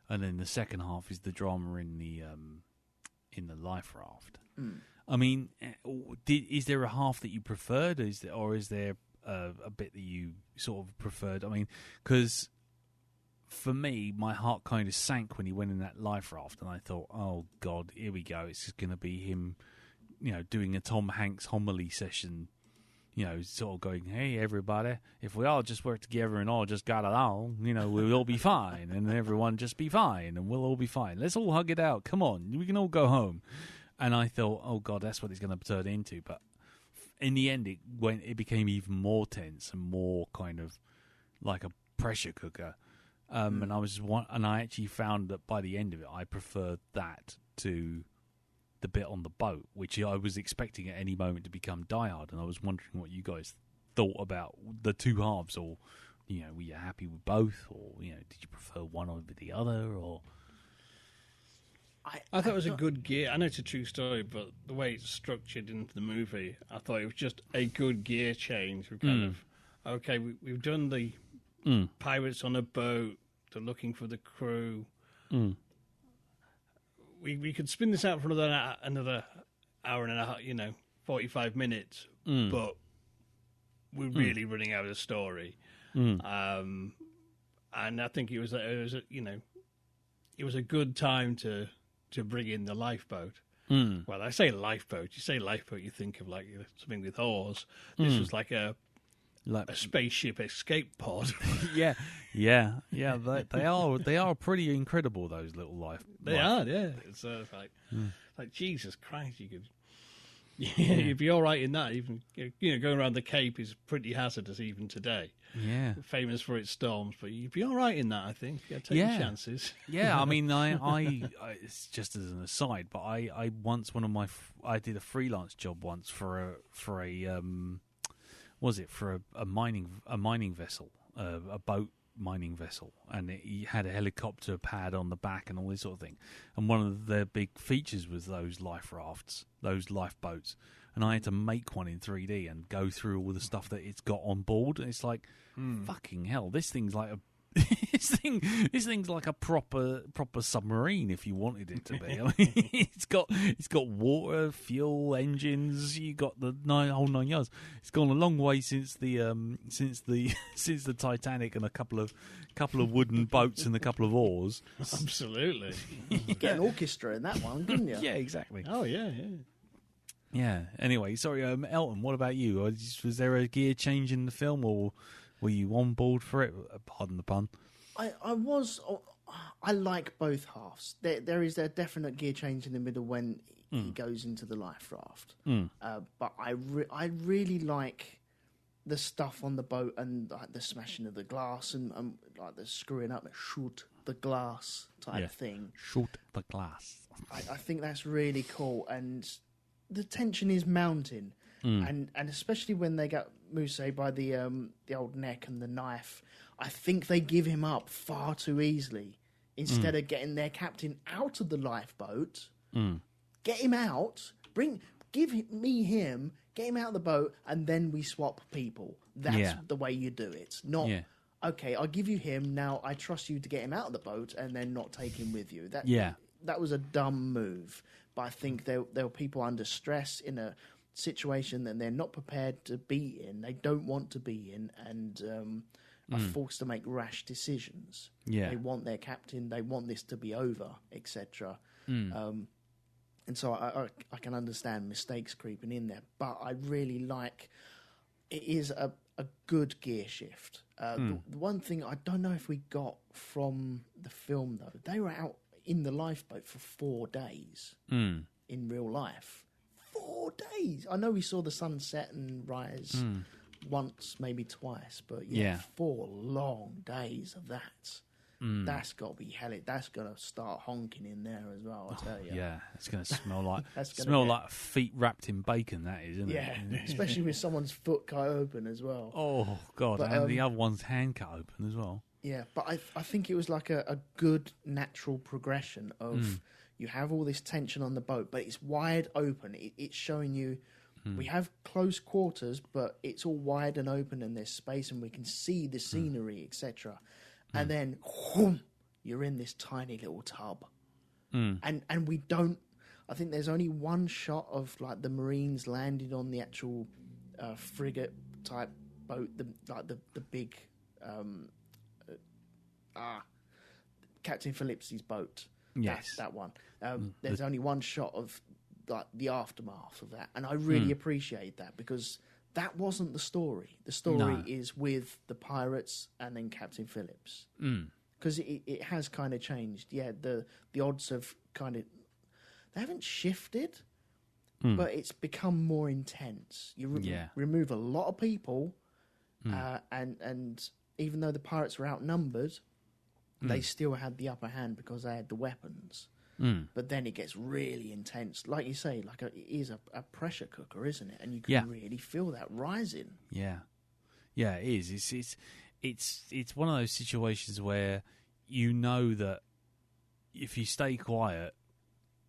and then the second half is the drama in the life raft. I mean, is there a half that you preferred, or is there a bit that you sort of preferred? I mean, because for me, my heart kind of sank when he went in that life raft, and I thought, oh God, here we go. It's just going to be him, doing a Tom Hanks homily session. Sort of going, hey, everybody, if we all just work together and all just got along, we'll all be fine, and everyone just be fine, and we'll all be fine. Let's all hug it out. Come on, we can all go home. And I thought, oh, God, that's what it's going to turn into. But in the end, it became even more tense and more kind of like a pressure cooker. And I actually found that by the end of it, I preferred that to the bit on the boat, which I was expecting at any moment to become Die Hard, and I was wondering what you guys thought about the two halves, or were you happy with both, or did you prefer one over the other, or? I thought it was a good gear. I know it's a true story, but the way it's structured into the movie, I thought it was just a good gear change. We're kind of okay. We've done the pirates on a boat. They're looking for the crew. We could spin this out for another hour and a half, 45 minutes, but we're really running out of story. And I think it was a good time to bring in the lifeboat. Well, I say lifeboat. You say lifeboat, you think of like something with oars. This was like a spaceship escape pod. yeah. They are pretty incredible. Those little life. They are. Yeah. It's like Jesus Christ. You'd be all right in that. Even going around the Cape is pretty hazardous even today. Yeah. Famous for its storms, but you'd be all right in that. I think. Take your chances. Yeah. I mean, I it's just as an aside, but I once I did a freelance job once for a mining vessel, a boat mining vessel, and he had a helicopter pad on the back and all this sort of thing. And one of their big features was those life rafts, those lifeboats. And I had to make one in 3D and go through all the stuff that it's got on board. And it's like, fucking hell, this thing's like a this thing's like a proper submarine if you wanted it to be. I mean, it's got water, fuel, engines. You got the whole 9 yards. It's gone a long way since the Titanic and a couple of wooden boats and a couple of oars. Absolutely, you get an orchestra in that one, didn't you? Yeah, exactly. Oh yeah. Yeah. Anyway, sorry, Elton. What about you? Was there a gear change in the film, or were you on board for it? Pardon the pun. I was. I like both halves. There is a definite gear change in the middle when he goes into the life raft. But I really like the stuff on the boat and like the smashing of the glass and like the screwing up, shoot the glass type thing. Shoot the glass. I think that's really cool, and the tension is mounting. And especially when they get Muse by the old neck and the knife, I think they give him up far too easily. Instead of getting their captain out of the lifeboat, get him out, get him out of the boat, and then we swap people. That's the way you do it. Not okay, I'll give you him, now I trust you to get him out of the boat and then not take him with you. That was a dumb move. But I think there were people under stress in a situation that they're not prepared to be in, they don't want to be in, and are forced to make rash decisions. They want their captain, they want this to be over, etc. And so I can understand mistakes creeping in there, but I really like it is a good gear shift. The one thing I don't know if we got from the film, though, they were out in the lifeboat for 4 days in real life. 4 days. I know we saw the sunset and rise once, maybe twice, but 4 long days of that. That's got to be hell. That's going to start honking in there as well, I tell you. Yeah, it's going to smell like like feet wrapped in bacon. That is, isn't it? Yeah, especially with someone's foot cut open as well. Oh God, and the other one's hand cut open as well. Yeah, but I think it was like a good natural progression of you have all this tension on the boat, but it's wide open. It's showing you we have close quarters, but it's all wide and open and there's space and we can see the scenery, etc. And then you're in this tiny little tub. And we don't... I think there's only one shot of like the Marines landing on the actual frigate type boat, the big Captain Phillips' boat. Yes, that one. There's only one shot of like the aftermath of that, and I really appreciate that because that wasn't the story. The story is with the pirates and then Captain Phillips. Because it has kind of changed. Yeah, the odds have kind of... They haven't shifted, but it's become more intense. You remove a lot of people, and even though the pirates were outnumbered, they still had the upper hand because they had the weapons. But then it gets really intense. Like you say, like it is a pressure cooker, isn't it? And you can really feel that rising. Yeah, it is. It's one of those situations where you know that if you stay quiet,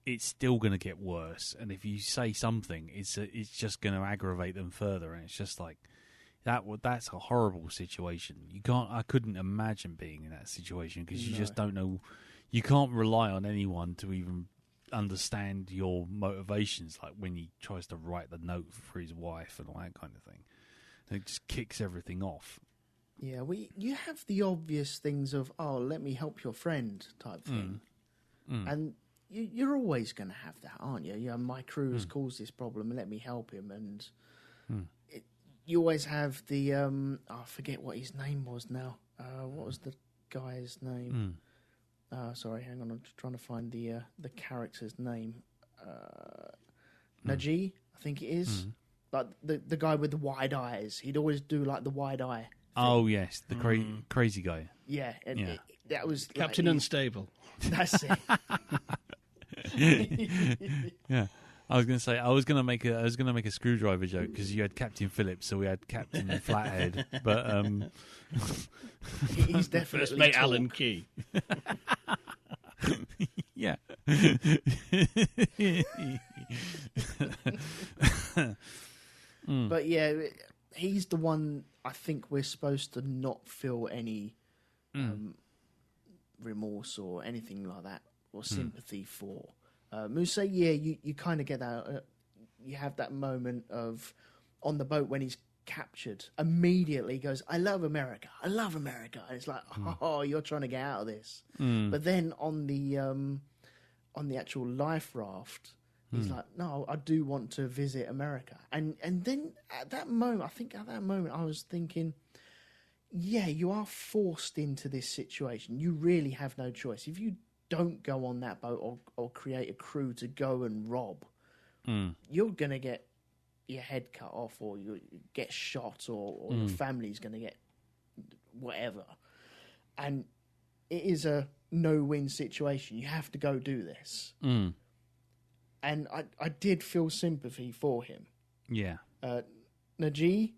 it's still going to get worse, and if you say something, it's just going to aggravate them further, and it's just like that. That's a horrible situation. I couldn't imagine being in that situation because you just don't know. You can't rely on anyone to even understand your motivations, like when he tries to write the note for his wife and all that kind of thing. And it just kicks everything off. Yeah, you have the obvious things of, oh, let me help your friend type thing. And you're always going to have that, aren't you? Yeah, my crew has caused this problem, and let me help him. And you always have the, I forget what his name was now. What was the guy's name? Sorry, hang on. I'm just trying to find the character's name. Najee, I think it is. Like the guy with the wide eyes. He'd always do like the wide eye thing. Oh yes, the crazy guy. Yeah, and that was Captain Unstable. That's it. Yeah, I was going to say I was going to make a screwdriver joke because you had Captain Phillips, so we had Captain Flathead, but he's definitely Let's make Alan Key. Yeah. But yeah, he's the one I think we're supposed to not feel any remorse or anything like that or sympathy for. Mousse, you kind of get that. You have that moment of on the boat when he's captured. Immediately goes, "I love America. I love America." And it's like, oh, you're trying to get out of this. But then on the actual life raft, he's like, "No, I do want to visit America." And then at that moment, I was thinking, yeah, you are forced into this situation. You really have no choice. If you don't go on that boat or create a crew to go and rob, you're going to get your head cut off or you get shot or your family's going to get whatever. And it is a no-win situation. You have to go do this. And I did feel sympathy for him. Yeah. Najee,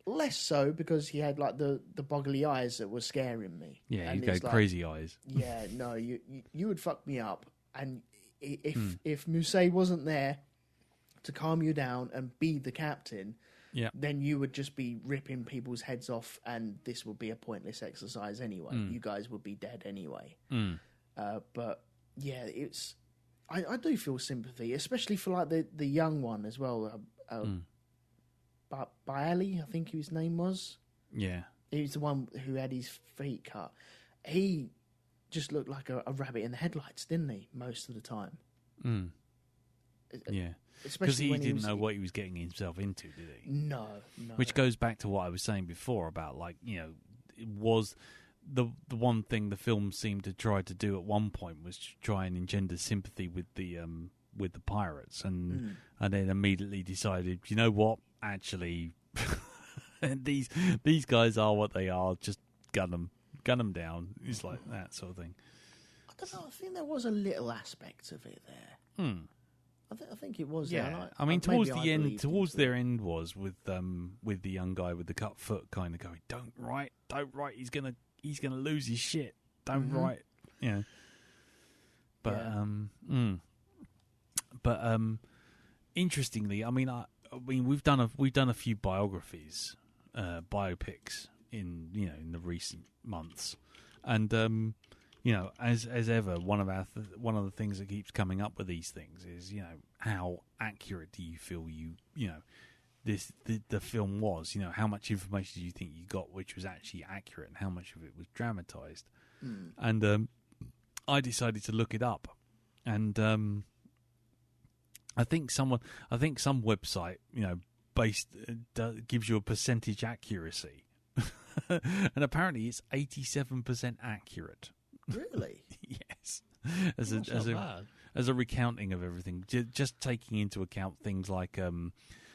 less so because he had like the boggly eyes that were scaring me. Yeah, and you go like, crazy eyes. Yeah, no, you would fuck me up. And if Mousse wasn't there to calm you down and be the captain, then you would just be ripping people's heads off, and this would be a pointless exercise anyway. You guys would be dead anyway. But yeah, it's I do feel sympathy, especially for like the young one as well. Bailey, I think his name was. Yeah, he was the one who had his feet cut. He just looked like a rabbit in the headlights, didn't he? Most of the time. Yeah, because he didn't know what he was getting himself into, did he? No. Which goes back to what I was saying before about, like, you know, it was the one thing the film seemed to try to do at one point was to try and engender sympathy with the pirates, and then immediately decided, you know what, actually, these guys are what they are. Just gun them down. It's like that sort of thing. I don't know. I think there was a little aspect of it there. I think it was. Yeah, there. I mean, towards their end was with the young guy with the cut foot kind of going, don't write. He's gonna lose his shit. Don't write. You know. But interestingly, I mean, we've done a few biographies, biopics in the recent months, and as ever, one of the things that keeps coming up with these things is, how accurate do you feel the film was. You know, how much information do you think you got, which was actually accurate, and how much of it was dramatized. And I decided to look it up, and I think some website, you know, gives you a percentage accuracy, and apparently it's 87% accurate. Really? Yes, as a recounting of everything, just taking into account things like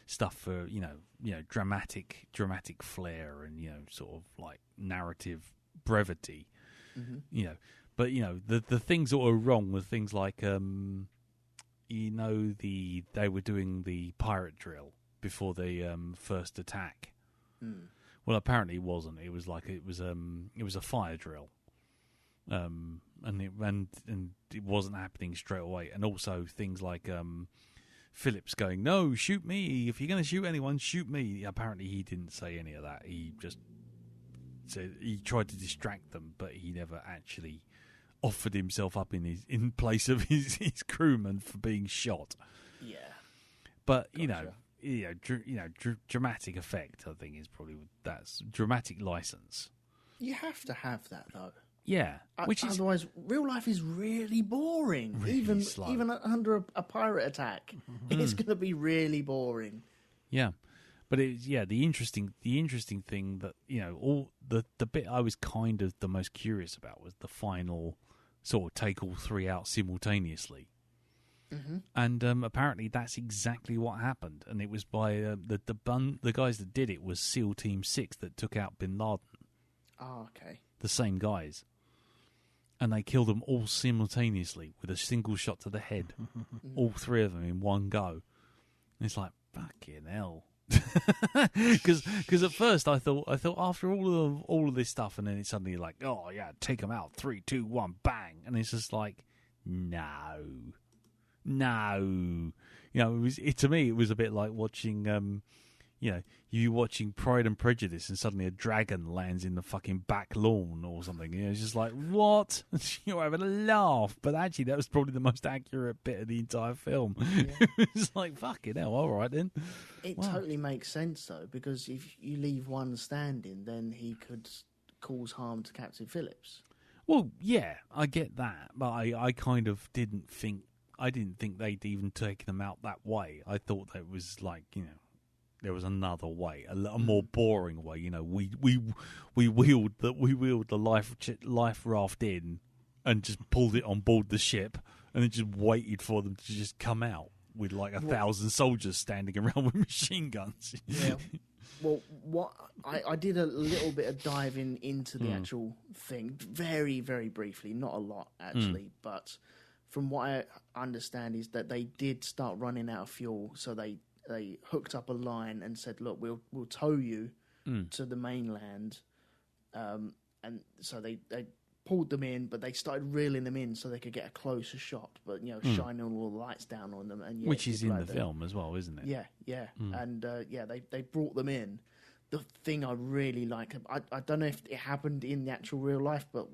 stuff for you know dramatic flair and you know sort of like narrative brevity, you know. But you know the things that were wrong were things like you know they were doing the pirate drill before the first attack. Well, apparently it wasn't. It was a fire drill. And it wasn't happening straight away, and also things like Phillips going, "No, shoot me! If you're going to shoot anyone, shoot me." Apparently, he didn't say any of that. He just said he tried to distract them, but he never actually offered himself up in place of his crewman for being shot. Yeah, but dramatic effect. I think is probably that's dramatic license. You have to have that though. Yeah, otherwise, real life is really boring. Really slow. Even under a pirate attack, it's going to be really boring. Yeah, but the interesting thing that you know all the bit I was kind of the most curious about was the final sort of take all three out simultaneously, and apparently that's exactly what happened, and it was by the guys that did it was SEAL Team 6 that took out Bin Laden. Oh, okay. The same guys. And they killed them all simultaneously with a single shot to the head. All three of them in one go. And it's like, fucking hell. Because at first I thought after all of this stuff, and then it's suddenly like, oh yeah, take them out, 3, 2, 1, bang, and it's just like, no. You know, to me it was a bit like watching you know, you watching Pride and Prejudice and suddenly a dragon lands in the fucking back lawn or something. You know, it's just like, what? You're having a laugh. But actually, that was probably the most accurate bit of the entire film. Yeah. It's like, fucking hell, all right then. It totally makes sense, though, because if you leave one standing, then he could cause harm to Captain Phillips. Well, yeah, I get that. But I kind of didn't think they'd even taken them out that way. I thought that it was like, you know, there was another way, a more boring way. You know, we wheeled the life raft in and just pulled it on board the ship, and then just waited for them to just come out with like 1,000 soldiers standing around with machine guns. Yeah. Well, what I did a little bit of diving into the actual thing, very very briefly, not a lot actually, but from what I understand is that they did start running out of fuel, so they hooked up a line and said, look, we'll tow you to the mainland. And so they pulled them in, but they started reeling them in so they could get a closer shot, but, you know, shining all the lights down on them. And which is in the film as well, isn't it? Yeah. And, they brought them in. The thing I really like, I don't know if it happened in the actual real life, but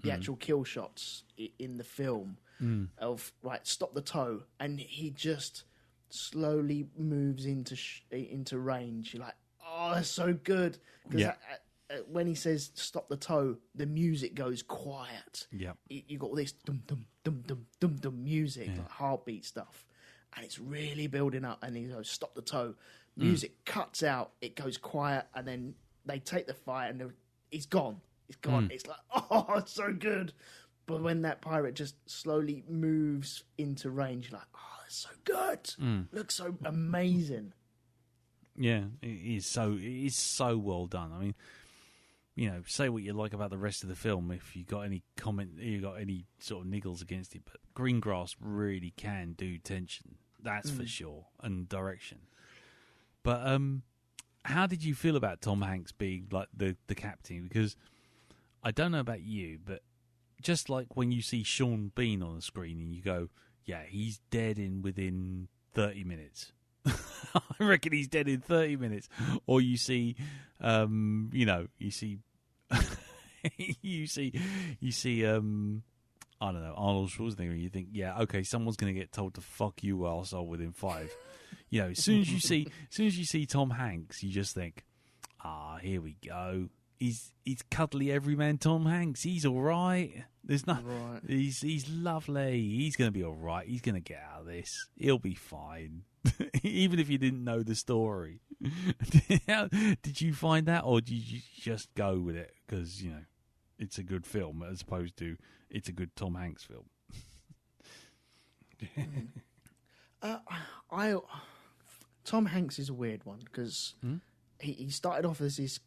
the actual kill shots in the film of, right, stop the tow, and he just slowly moves into range. You're like, oh, that's so good. Because when he says stop the tow, the music goes quiet. Yeah, you got all this dum dum dum dum dum dum music, like heartbeat stuff, and it's really building up. And he goes stop the tow. Music cuts out. It goes quiet, and then they take the fire, and he's gone. It's gone. It's like, oh, it's so good. But when that pirate just slowly moves into range, you're like, oh, that's so good. Looks so amazing. Yeah, it is so well done. I mean, you know, say what you like about the rest of the film. If you got any sort of niggles against it, but Greengrass really can do tension. That's for sure, and direction. But how did you feel about Tom Hanks being like the captain? Because I don't know about you, but just like when you see Sean Bean on the screen and you go, yeah, he's dead within 30 minutes. I reckon he's dead in 30 minutes. Or you see, I don't know, Arnold Schwarzenegger, and you think, yeah, okay, someone's going to get told to fuck you, arsehole, within 5. You know, as soon as you see Tom Hanks, you just think, here we go. He's cuddly everyman Tom Hanks. He's all right. There's no. Right. He's lovely. He's going to be all right. He's going to get out of this. He'll be fine. Even if you didn't know the story. Did you find that, or did you just go with it because, you know, it's a good film as opposed to it's a good Tom Hanks film? Tom Hanks is a weird one because he started off as this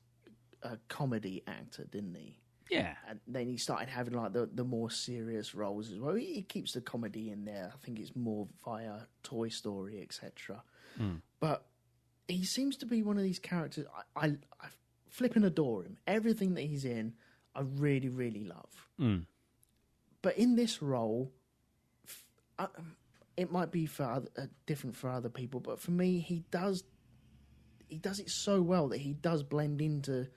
comedy actor, didn't he? Yeah. And then he started having like the more serious roles as well. He keeps the comedy in there. I think it's more via Toy Story, etc. But he seems to be one of these characters. I flipping adore him. Everything that he's in, I really, really love. But in this role, it might be different for other people, but for me, he does it so well that he does blend into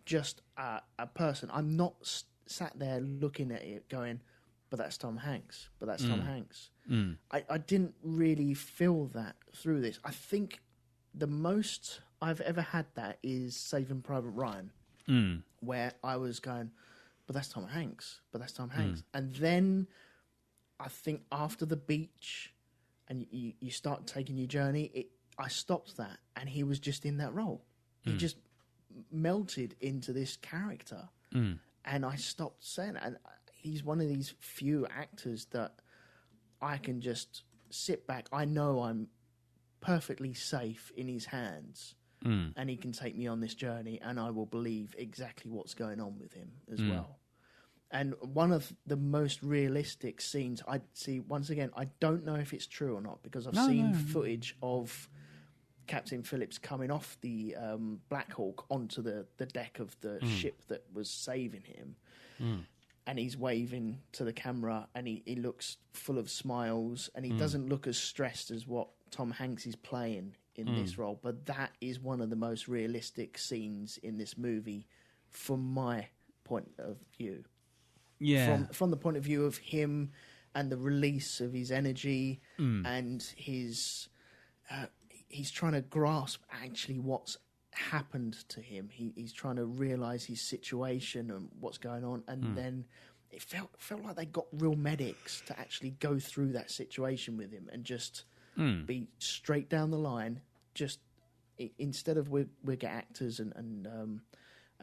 just a person. I'm not sat there looking at it going, but that's Tom Hanks. But that's Tom Hanks. I didn't really feel that through this. I think the most I've ever had that is Saving Private Ryan, where I was going, but that's Tom Hanks. But that's Tom Hanks. And then I think after the beach and you start taking your journey, I stopped that, and he was just in that role. He just melted into this character, and I stopped saying it. And he's one of these few actors that I can just sit back. I know I'm perfectly safe in his hands, and he can take me on this journey, and I will believe exactly what's going on with him as well. And one of the most realistic scenes I see, once again, I don't know if it's true or not, because I've seen footage of Captain Phillips coming off the Black Hawk onto the deck of the ship that was saving him. And he's waving to the camera, and he looks full of smiles, and he doesn't look as stressed as what Tom Hanks is playing in this role. But that is one of the most realistic scenes in this movie from my point of view. Yeah, from the point of view of him and the release of his energy and his he's trying to grasp actually what's happened to him. He's trying to realise his situation and what's going on, and then it felt like they got real medics to actually go through that situation with him and just be straight down the line. Just instead of we get actors and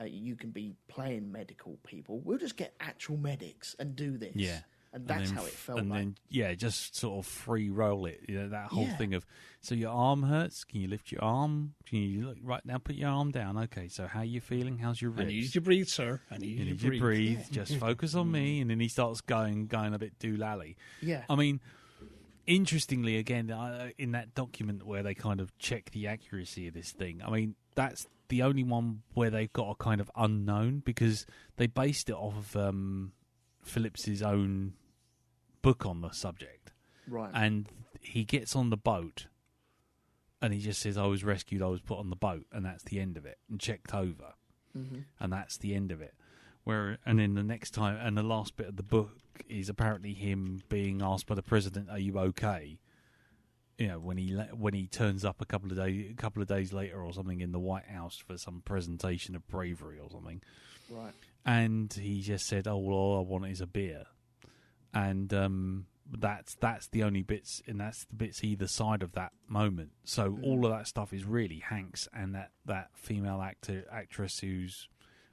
you can be playing medical people, we'll just get actual medics and do this. Yeah. And that's how it felt. And then, just sort of free roll it. You know, that whole thing of, so your arm hurts. Can you lift your arm? Can you look right now? Put your arm down. Okay. So how are you feeling? How's your ribs? I need you to breathe, sir. I need you to breathe. Just focus on me. And then he starts going a bit doolally. Yeah. I mean, interestingly, again, in that document where they kind of check the accuracy of this thing, I mean, that's the only one where they've got a kind of unknown, because they based it off of Phillips's own book on the subject. Right. And he gets on the boat and he just says, I was rescued, I was put on the boat, and that's the end of it, and checked over. And that's the end of it. And then the next time, and the last bit of the book is apparently him being asked by the president, are you okay? You know, when he turns up a couple of days later or something in the White House for some presentation of bravery or something. Right. And he just said, "Oh, well, all I want is a beer," and that's the only bits, and that's the bits either side of that moment. So all of that stuff is really Hanks and that female actress who's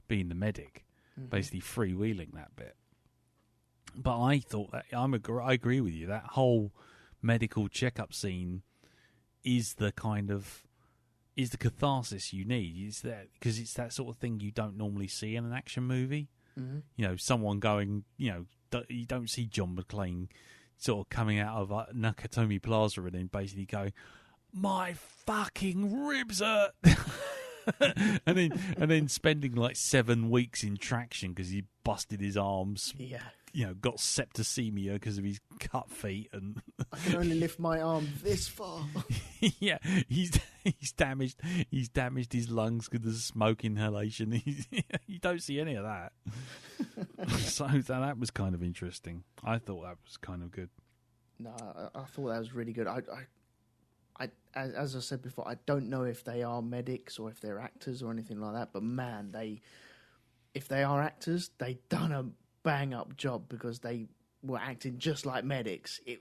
being the medic, basically freewheeling that bit. But I thought that I agree with you. That whole medical checkup scene is the catharsis you need. Is that because it's that sort of thing you don't normally see in an action movie. You know, someone going, you know, you don't see John McClane sort of coming out of Nakatomi Plaza and then basically going, my fucking ribs hurt. and then spending like 7 weeks in traction because he busted his arms. Yeah. You know, got septicemia because of his cut feet, and I can only lift my arm this far. Yeah, he's damaged his lungs because of smoke inhalation. You don't see any of that. So that was kind of interesting. I thought that was kind of good. No, I thought that was really good. as I said before, I don't know if they are medics or if they're actors or anything like that. But man, if they are actors, they done a bang up job because they were acting just like medics. It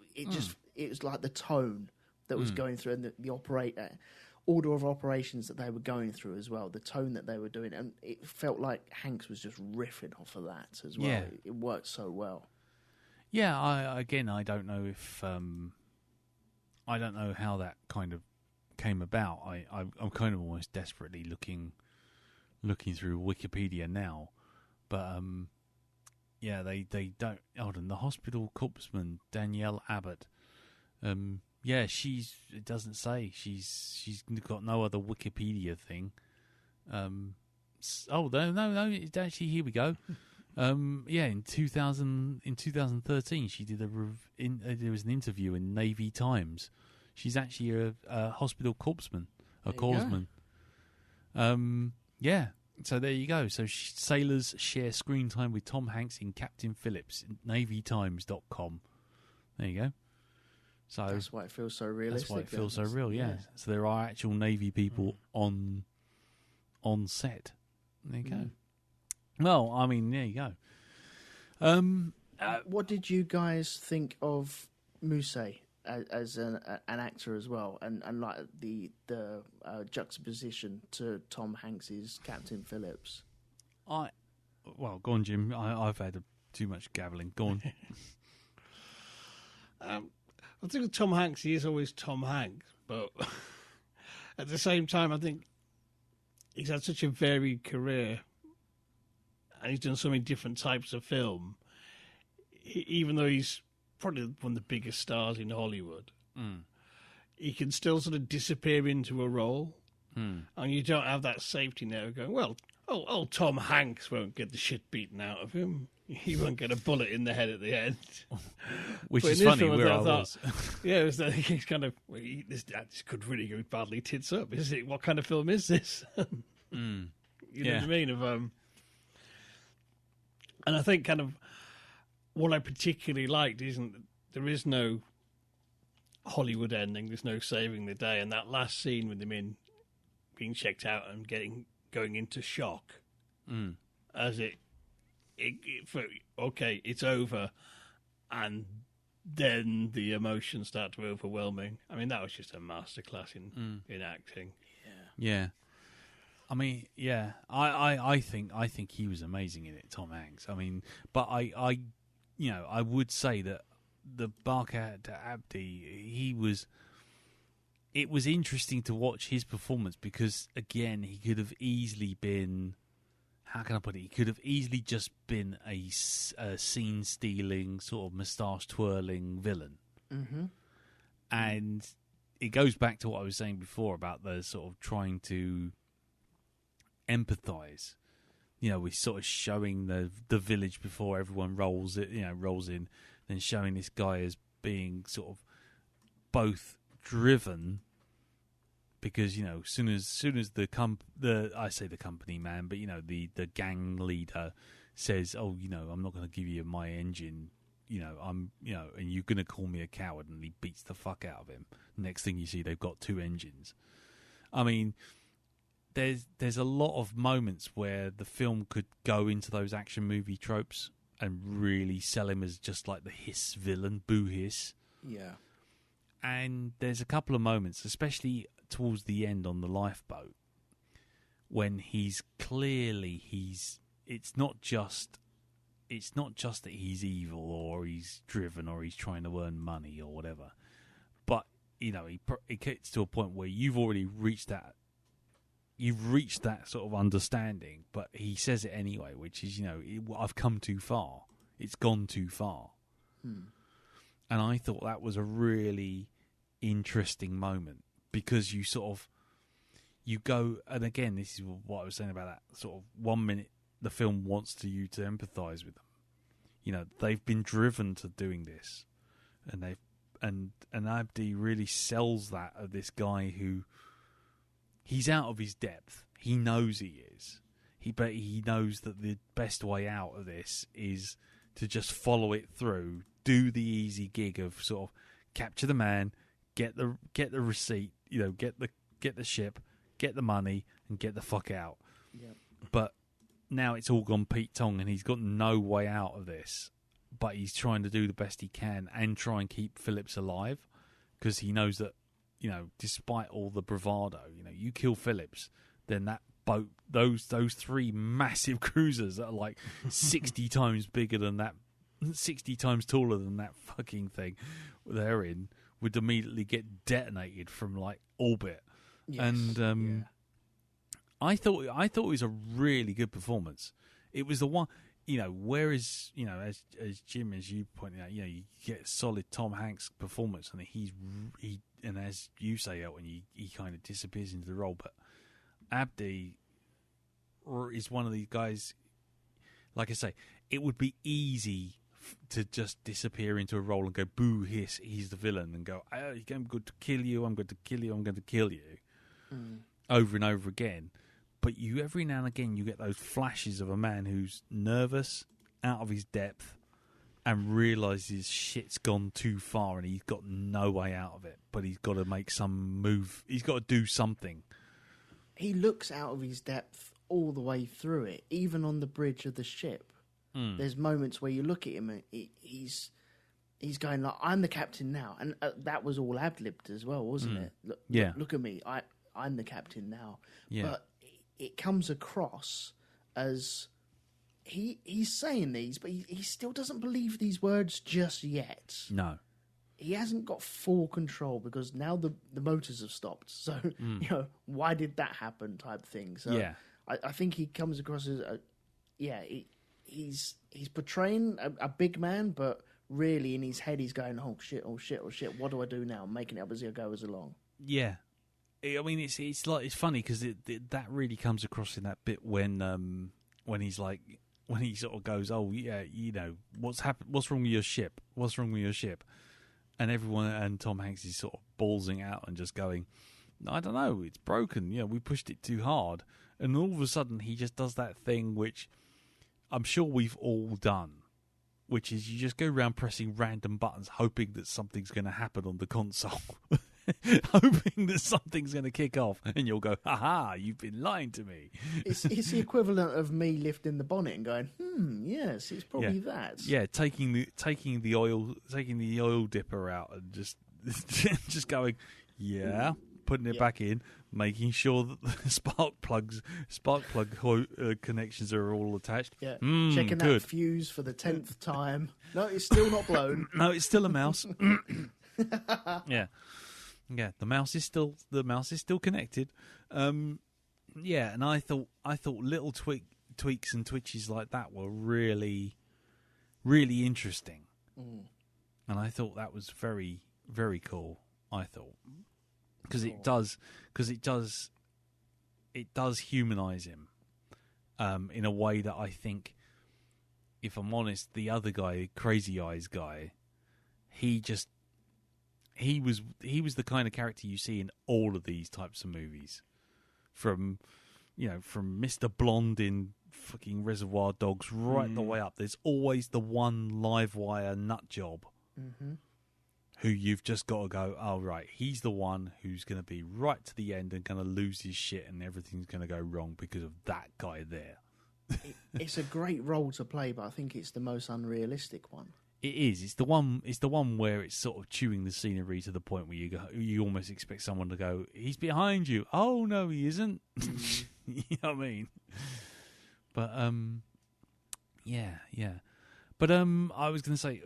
was like the tone that was going through and the order of operations that they were going through as well, the tone that they were doing, and it felt like Hanks was just riffing off of that as well. Yeah. It worked so well. Yeah, I don't know if I don't know how that kind of came about. I'm kind of almost desperately looking through Wikipedia now, but yeah, they don't. Hold on, the hospital corpsman Danielle Abbott. Yeah, it doesn't say. She's got no other Wikipedia thing. Oh no! It's actually, here we go. Yeah, in 2013, she did there was an interview in Navy Times. She's actually a hospital corpsman, a corpsman. Yeah. So there you go. So sailors share screen time with Tom Hanks in Captain Phillips. NavyTimes.com. There you go. So that's why it feels so realistic. That's why it feels so real. Yeah. So there are actual Navy people on set. There you go. Well, I mean, there you go. What did you guys think of Muse as an actor as well, and like the juxtaposition to Tom Hanks's Captain Phillips? Well, go on, Jim. I've had too much gabbling. Go on. I think with Tom Hanks, he is always Tom Hanks, but at the same time, I think he's had such a varied career, and he's done so many different types of film. Even though he's probably one of the biggest stars in Hollywood, he can still sort of disappear into a role, and you don't have that safety net of going, well, Tom Hanks won't get the shit beaten out of him. He won't get a bullet in the head at the end. Which is funny, where I was. Yeah, it was that he's kind of, this could really go badly tits up. Is it? What kind of film is this? You know what I mean? And I think kind of what I particularly liked isn't there is no Hollywood ending. There's no saving the day. And that last scene with him being checked out and going into shock as okay, it's over, and then the emotions start to overwhelming. I mean, that was just a masterclass in acting. Yeah. I mean, yeah, I think he was amazing in it, Tom Hanks. I mean, but I would say that the Barkat Abdi, it was interesting to watch his performance because, again, he could have easily been, how can I put it? He could have easily just been a scene-stealing, sort of moustache-twirling villain. Mm-hmm. And it goes back to what I was saying before about the sort of trying to empathise. We're sort of showing the village before everyone rolls in, then showing this guy as being sort of both driven, because as soon as the company man, but the gang leader says, "Oh, I'm not going to give you my engine, and you're going to call me a coward," and he beats the fuck out of him. Next thing you see, they've got 2 engines. I mean, there's a lot of moments where the film could go into those action movie tropes and really sell him as just like the hiss villain, boo hiss. Yeah. And there's a couple of moments, especially towards the end on the lifeboat, when it's not just that he's evil or he's driven or he's trying to earn money or whatever, but it gets to a point where you've reached that sort of understanding, but he says it anyway, which is, I've come too far. It's gone too far. And I thought that was a really interesting moment, because you go, and again, this is what I was saying about that sort of 1 minute the film wants you to empathise with them. They've been driven to doing this, and Abdi really sells that of this guy who, he's out of his depth. He knows he is. But he knows that the best way out of this is to just follow it through, do the easy gig of sort of capture the man, get the receipt, get the ship, get the money, and get the fuck out. Yep. But now it's all gone Pete Tong, and he's got no way out of this. But he's trying to do the best he can and try and keep Phillips alive, because he knows that, despite all the bravado, you kill Phillips, then that boat, those 3 massive cruisers that are like 60 times bigger than that, 60 times taller than that fucking thing they're in, would immediately get detonated from like orbit. Yes. And I thought it was a really good performance. It was the one, whereas as Jim, as you pointed out, you get solid Tom Hanks performance, and he and as you say, Elton, he kind of disappears into the role. But Abdi is one of these guys. Like I say, it would be easy to just disappear into a role and go boo hiss, he's the villain, and go, I'm going to kill you, I'm going to kill you, I'm going to kill you, over and over again. But every now and again you get those flashes of a man who's nervous, out of his depth, and realises shit's gone too far and he's got no way out of it. But he's got to make some move. He's got to do something. He looks out of his depth all the way through it, even on the bridge of the ship. There's moments where you look at him and he's going like, I'm the captain now. And that was all ad-libbed as well, wasn't it? Look at me. I'm the captain now. Yeah. But it comes across as he's saying these, but he still doesn't believe these words just yet. No. He hasn't got full control because now the motors have stopped. So, why did that happen type thing. So yeah. I think he comes across as, he's portraying a big man, but really in his head he's going, oh shit, what do I do now? I'm making it up as he goes along. Yeah. I mean, it's funny because that really comes across in that bit when he's like, when he sort of goes, oh yeah, what's happened? What's wrong with your ship? What's wrong with your ship? And everyone, and Tom Hanks is sort of ballsing out and just going, I don't know, it's broken. We pushed it too hard. And all of a sudden he just does that thing which I'm sure we've all done, which is you just go around pressing random buttons hoping that something's going to happen on the console. Hoping that something's going to kick off, and you'll go, "Ha! You've been lying to me." It's the equivalent of me lifting the bonnet and going, yes, it's probably that. Yeah, taking the oil dipper out and just going, putting it back in, making sure that the spark plug connections are all attached. Yeah, checking that fuse for the 10th time. No, it's still not blown. No, it's still a mouse. Yeah, the mouse is still connected. And I thought little tweaks and twitches like that were really, really interesting. And I thought that was very, very cool. I thought because it does humanize him in a way that I think, if I'm honest, the other guy, Crazy Eyes guy, he was the kind of character you see in all of these types of movies, from Mr. Blonde in fucking Reservoir Dogs right the way up. There's always the one live wire nut job who you've just got to go, oh right, he's the one who's going to be right to the end and going to lose his shit and everything's going to go wrong because of that guy there. It's a great role to play, but I think it's the most unrealistic one. It is. It's the one where it's sort of chewing the scenery to the point where you almost expect someone to go, he's behind you. Oh no, he isn't. You know what I mean? But yeah. But I was going to say,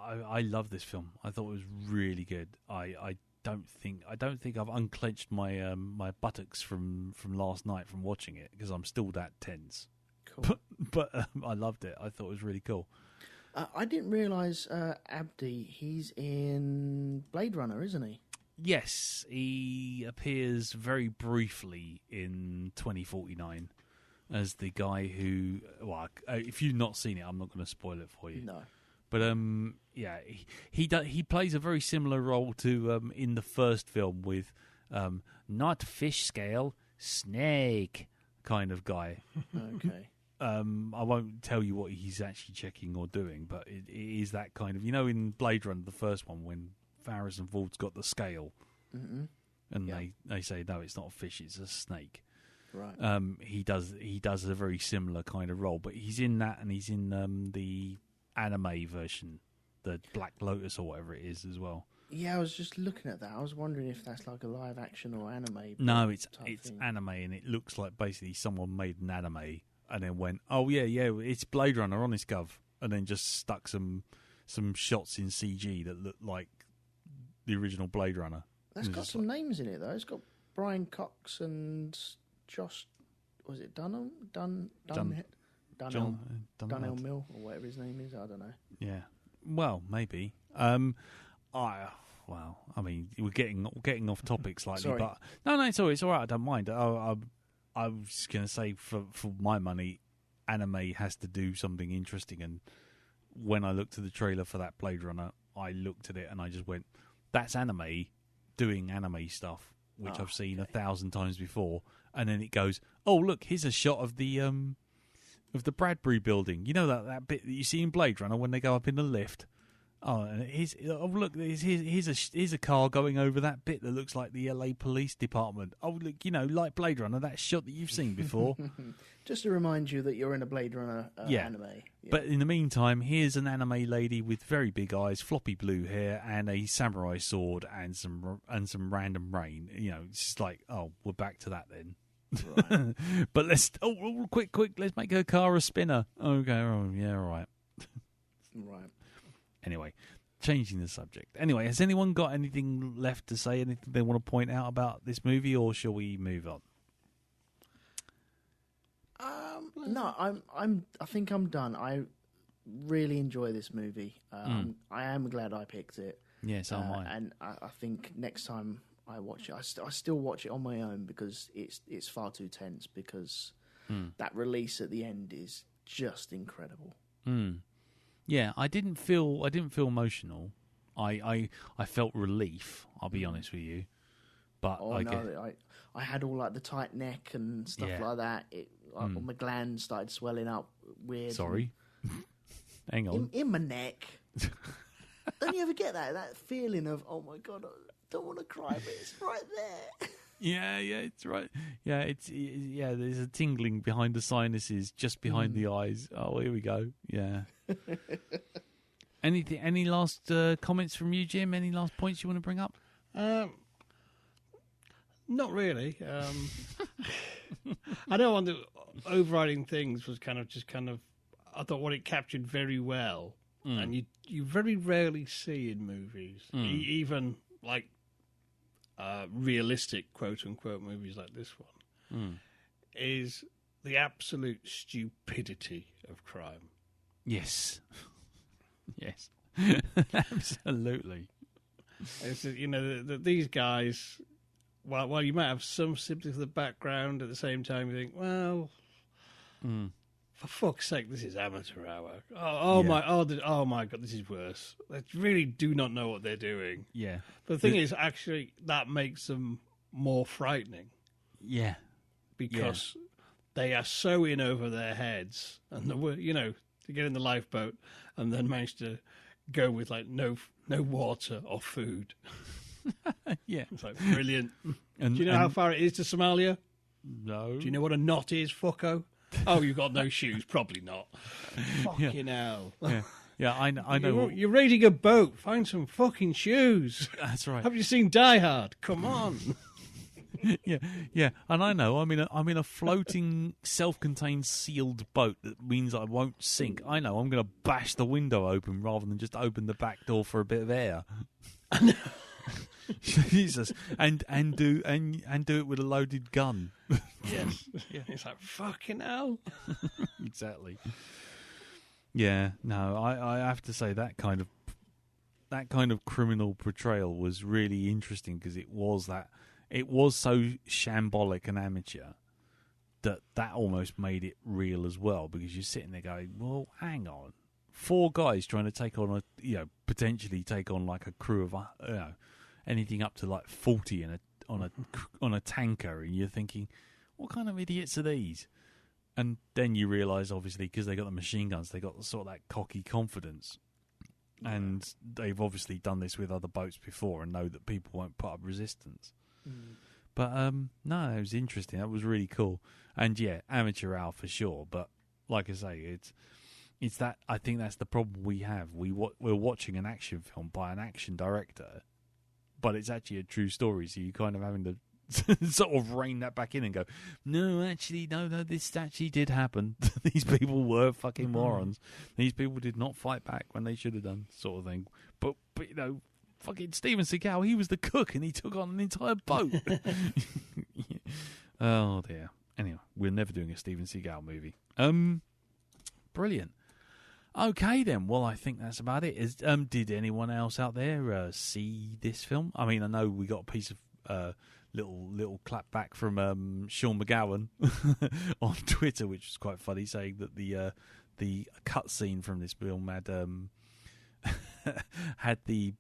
I love this film. I thought it was really good. I don't think I've unclenched my my buttocks from last night from watching it because I'm still that tense. Cool. But I loved it. I thought it was really cool. I didn't realise Abdi, he's in Blade Runner, isn't he? Yes, he appears very briefly in 2049 as the guy who... Well, if you've not seen it, I'm not going to spoil it for you. No. But, he plays a very similar role to in the first film with not fish scale, snake kind of guy. Okay. I won't tell you what he's actually checking or doing, but it is that kind of... in Blade Runner, the first one, when Harrison Ford's got the scale, Mm-hmm. and Yeah. they say no, it's not a fish, it's a snake. Right. He does a very similar kind of role, but he's in that, and he's in the anime version, the Black Lotus or whatever it is as well. Yeah, I was just looking at that. I was wondering if that's like a live action or anime. No, it's type thing. anime, and it looks like basically someone made an anime and then went, oh yeah, it's Blade Runner, honest gov, and then just stuck some shots in CG that look like the original Blade Runner. That's got some names in it though. It's got Brian Cox and Josh. Was it Dunham? Dunelm Mill or whatever his name is. I don't know. Yeah, well, maybe. I mean, we're getting off topic slightly, Sorry. but no, it's all right. I don't mind. I was going to say, for my money, anime has to do something interesting. And when I looked at the trailer for that Blade Runner, I looked at it and I just went, "That's anime doing anime stuff, which I've seen 1,000 times before." And then it goes, "Oh, look, here's a shot of the Bradbury building. You know that bit that you see in Blade Runner when they go up in the lift." Oh, and here's a car going over that bit that looks like the LA Police Department. Oh, look, like Blade Runner, that shot that you've seen before. Just to remind you that you're in a Blade Runner anime. Yeah. But in the meantime, here's an anime lady with very big eyes, floppy blue hair, and a samurai sword, and some random rain. It's just like, oh, we're back to that then. Right. But let's quick, let's make her car a spinner. Okay, oh, yeah, all right. Right. Anyway, changing the subject. Anyway, has anyone got anything left to say? Anything they want to point out about this movie, or shall we move on? No, I think I'm done. I really enjoy this movie. I am glad I picked it. Yes, so am I. And I think next time I watch it, I still watch it on my own because it's far too tense. Because that release at the end is just incredible. Yeah, I didn't feel emotional. I felt relief. I'll be honest with you, but I had all like the tight neck and stuff like that. All my glands started swelling up weird. Sorry, hang on. In my neck. Don't you ever get that feeling of, oh my god, I don't want to cry, but it's right there. Yeah, it's right. Yeah, there's a tingling behind the sinuses, just behind the eyes. Oh, here we go. Yeah. Any last comments from you, Jim? Any last points you want to bring up? Not really. I don't want to overriding things was kind of I thought what it captured very well, and you very rarely see in movies, even like realistic quote unquote movies like this one, is the absolute stupidity of crime. Yes. Yes. Absolutely. It's, these guys, while you might have some sympathy for the background, at the same time you think, well, for fuck's sake, this is amateur hour. Oh my god, this is worse. They really do not know what they're doing. Yeah. But the thing is, actually, that makes them more frightening. Yeah. Because they are so in over their heads, and to get in the lifeboat and then manage to go with like no water or food. Yeah. It's like brilliant. And, do you know how far it is to Somalia? No. Do you know what a knot is, fucko? Oh, you've got no shoes? Probably not. Fucking hell. Yeah, I know. You're raiding a boat. Find some fucking shoes. That's right. Have you seen Die Hard? Come on. Yeah, and I know. I'm in a floating, self-contained, sealed boat. That means I won't sink. I know. I'm going to bash the window open rather than just open the back door for a bit of air. Jesus, and do it with a loaded gun. Yes, it's like fucking hell. Exactly. Yeah, no, I have to say that kind of criminal portrayal was really interesting because it was so shambolic and amateur that almost made it real as well, because you're sitting there going, well, hang on, 4 guys trying to take on potentially take on like a crew of anything up to like 40 on a tanker, and you're thinking, what kind of idiots are these? And then you realise, obviously, because they got the machine guns, they got sort of that cocky confidence. And they've obviously done this with other boats before and know that people won't put up resistance. But no, it was interesting. That was really cool. And yeah, amateur hour for sure. But like I say, it's that, I think that's the problem we have. We're watching an action film by an action director, but it's actually a true story. So you're kind of having to sort of rein that back in and go, no, this actually did happen. These people were fucking morons. These people did not fight back when they should have done, sort of thing. But you know, fucking Steven Seagal, he was the cook and he took on an entire boat. Oh dear. Anyway, we're never doing a Steven Seagal movie. Brilliant. Okay then. Well, I think that's about it. Did anyone else out there see this film? I mean, I know we got a piece of little clap back from Sean McGowan on Twitter, which was quite funny, saying that the cut scene from this film had the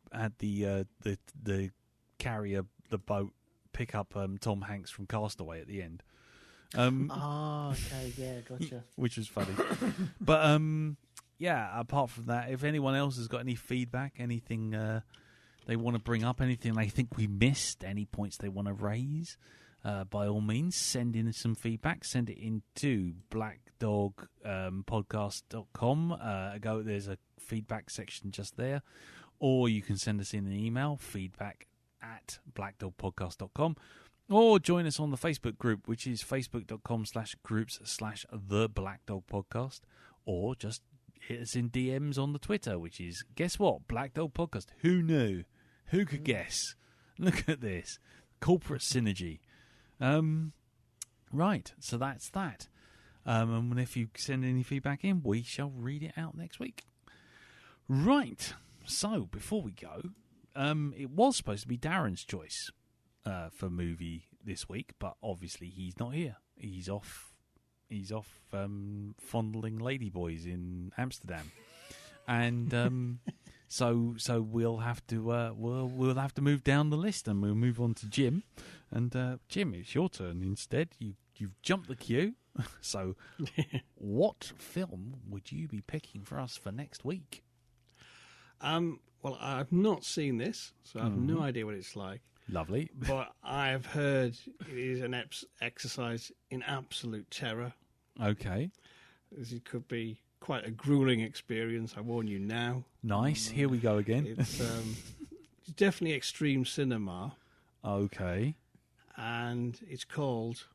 carrier, the boat, pick up Tom Hanks from Castaway at the end. Okay, yeah, gotcha. Which was funny. But yeah, apart from that, if anyone else has got any feedback, anything they want to bring up, anything they think we missed, any points they want to raise, by all means, send in some feedback. Send it into blackdogpodcast.com. There's a feedback section just there. Or you can send us in an email, feedback@blackdogpodcast.com. Or join us on the Facebook group, which is facebook.com/groups/The Black Dog Podcast. Or just hit us in DMs on the Twitter, which is, guess what? Black Dog Podcast. Who knew? Who could guess? Look at this. Corporate synergy. Right, so that's that. And if you send any feedback in, we shall read it out next week. Right, so before we go, it was supposed to be Darren's choice for movie this week, but obviously he's not here. He's off fondling ladyboys in Amsterdam, and so we'll have to we'll have to move down the list, and we'll move on to Jim. And Jim, it's your turn instead. You've jumped the queue. So, what film would you be picking for us for next week? Well, I've not seen this, so I have no idea what it's like. Lovely. But I've heard it is an exercise in absolute terror. Okay. It could be quite a grueling experience, I warn you now. Nice. Here we go again. It's definitely extreme cinema. Okay. And it's called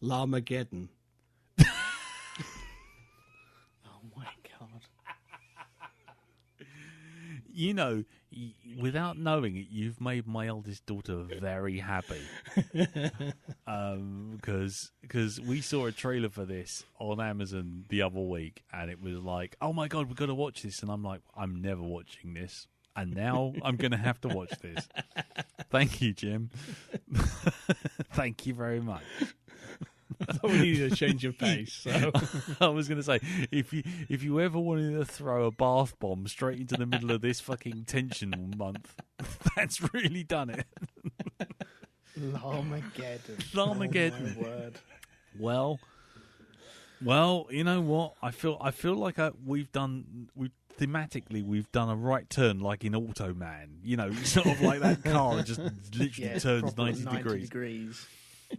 Larmageddon. Oh my God. You know, without knowing it, you've made my eldest daughter very happy. Because we saw a trailer for this on Amazon the other week, and it was like, oh my God, we've got to watch this. And I'm like, I'm never watching this. And now I'm going to have to watch this. Thank you, Jim. Thank you very much. I thought we needed a change of pace. So. I was going to say, if you ever wanted to throw a bath bomb straight into the middle of this fucking tension month, that's really done it. Larmageddon. Larmageddon. Oh, my word. Well, you know what? I feel like we've done a right turn, like in Automan. You know, sort of like that car just literally turns 90 degrees.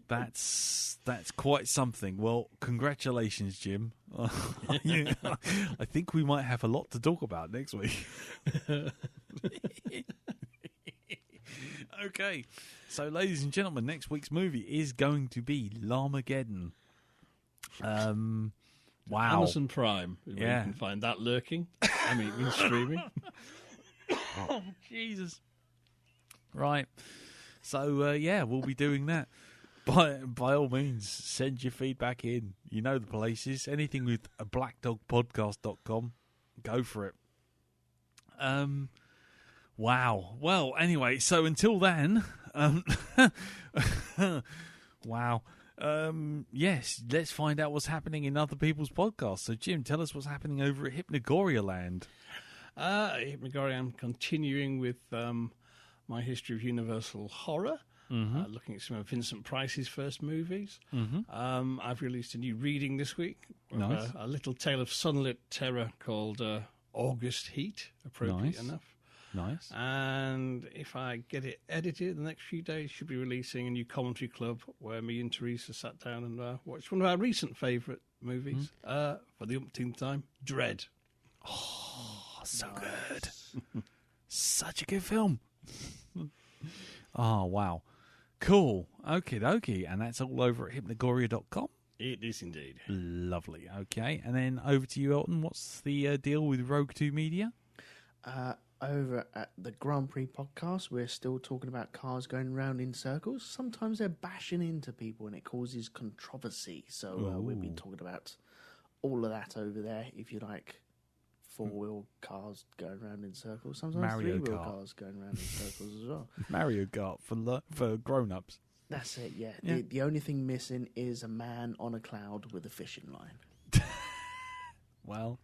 That's quite something. Well, congratulations, Jim. I think we might have a lot to talk about next week. Okay, so ladies and gentlemen, next week's movie is going to be Larmageddon. Wow. Amazon Prime. You can find that lurking. I mean, in streaming. Oh, Jesus. Right. So, we'll be doing that. By all means, send your feedback in. You know the places. Anything with a blackdogpodcast.com. Go for it. Wow. Well, anyway, so until then, wow. Yes, let's find out what's happening in other people's podcasts. So, Jim, tell us what's happening over at Hypnagoria Land. Hypnagoria, I'm continuing with my history of Universal Horror. Looking at some of Vincent Price's first movies. I've released a new reading this week. Nice. A little tale of sunlit terror called August heat, appropriate enough. Nice. And if I get it edited, the next few days should be releasing a new commentary club where me and Teresa sat down and watched one of our recent favourite movies for the umpteenth time, Dread. Oh, so good. Such a good film. Oh, wow. Cool. Okie dokie. And that's all over at hypnagoria.com. It is indeed. Lovely. Okay. And then over to you, Elton. What's the deal with Rogue 2 Media? Over at the Grand Prix podcast, we're still talking about cars going round in circles. Sometimes they're bashing into people and it causes controversy. So we've been talking about all of that over there. If you like four-wheel cars going round in circles, sometimes Mario three-wheel Kart. cars going round in circles as well. Mario Kart for grown-ups. That's it, yeah. Yeah. The only thing missing is a man on a cloud with a fishing line. Well,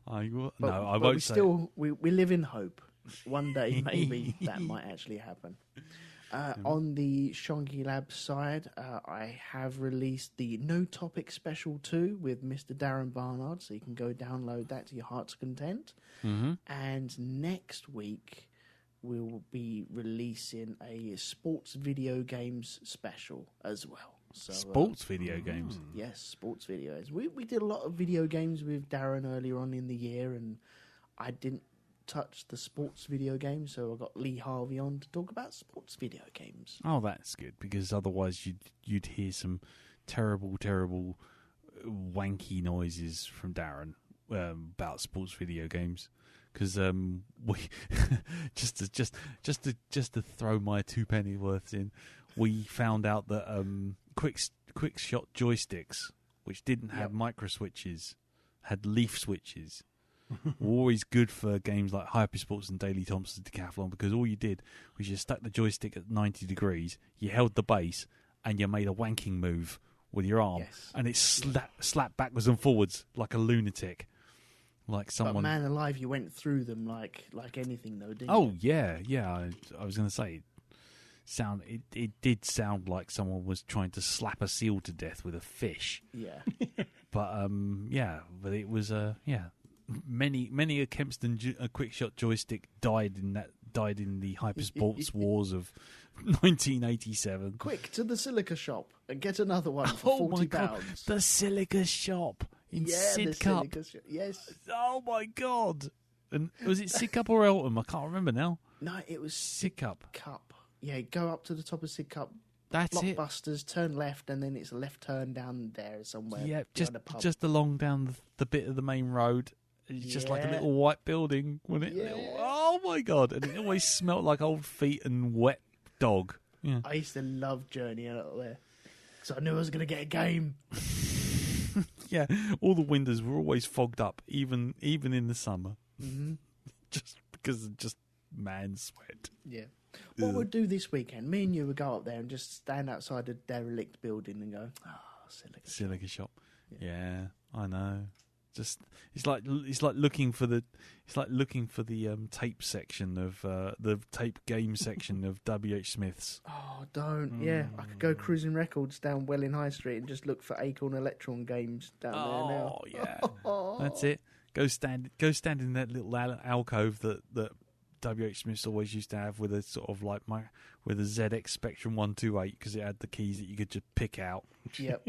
I won't we say. still we live in hope. One day maybe that might actually happen. On the Shonky Lab side, I have released the No Topic Special 2 with Mr. Darren Barnard, so you can go download that to your heart's content. Mm-hmm. And next week we'll be releasing a sports video games special as well. So, Sports video games. Yes, sports videos. We did a lot of video games with Darren earlier on in the year, and I didn't touch the sports video games, so I got Lee Harvey on to talk about sports video games. Oh, that's good, because otherwise you'd hear some terrible wanky noises from Darren about sports video games. Because we just to throw my 2 pennyworths in, we found out that quick shot joysticks, which didn't have micro switches, had leaf switches, were always good for games like Hypersports and Daily Thompson Decathlon, because all you did was you stuck the joystick at 90 degrees, you held the base, and you made a wanking move with your arm, and it slapped backwards and forwards like a lunatic. Like someone. But man alive, you went through them like anything, though, didn't you? Oh yeah. I was going to say, it did sound like someone was trying to slap a seal to death with a fish. Yeah. But it was many a Kempston quick shot joystick died in the Hypersports wars of 1987. Quick to the silica shop and get another one for £40. God, the silica shop in Sidcup. Yes. Oh my God! And was it Sidcup or Elton? I can't remember now. No, it was Sidcup. Cup. Yeah, go up to the top of Sidcup. That's it. Blockbusters, turn left, and then it's a left turn down there somewhere. Yeah, behind a pub. just along down the bit of the main road. It's just like a little white building, wasn't it? Yeah. Oh my God! And it always smelt like old feet and wet dog. Yeah. I used to love journeying out there, so I knew I was going to get a game. Yeah, all the windows were always fogged up, even in the summer, just because of just man sweat. Yeah. What we'll do this weekend, me and you would go up there and just stand outside a derelict building and go, Silica shop. Yeah, I know. Just it's like looking for the tape section of the tape game section of W.H. Smith's. Oh, don't. Yeah, I could go cruising records down Welling High Street and just look for Acorn Electron games down there now. Oh yeah, that's it. Go stand in that little alcove that W.H. Smith's always used to have with a sort of like with a ZX Spectrum 128, because it had the keys that you could just pick out. Yep.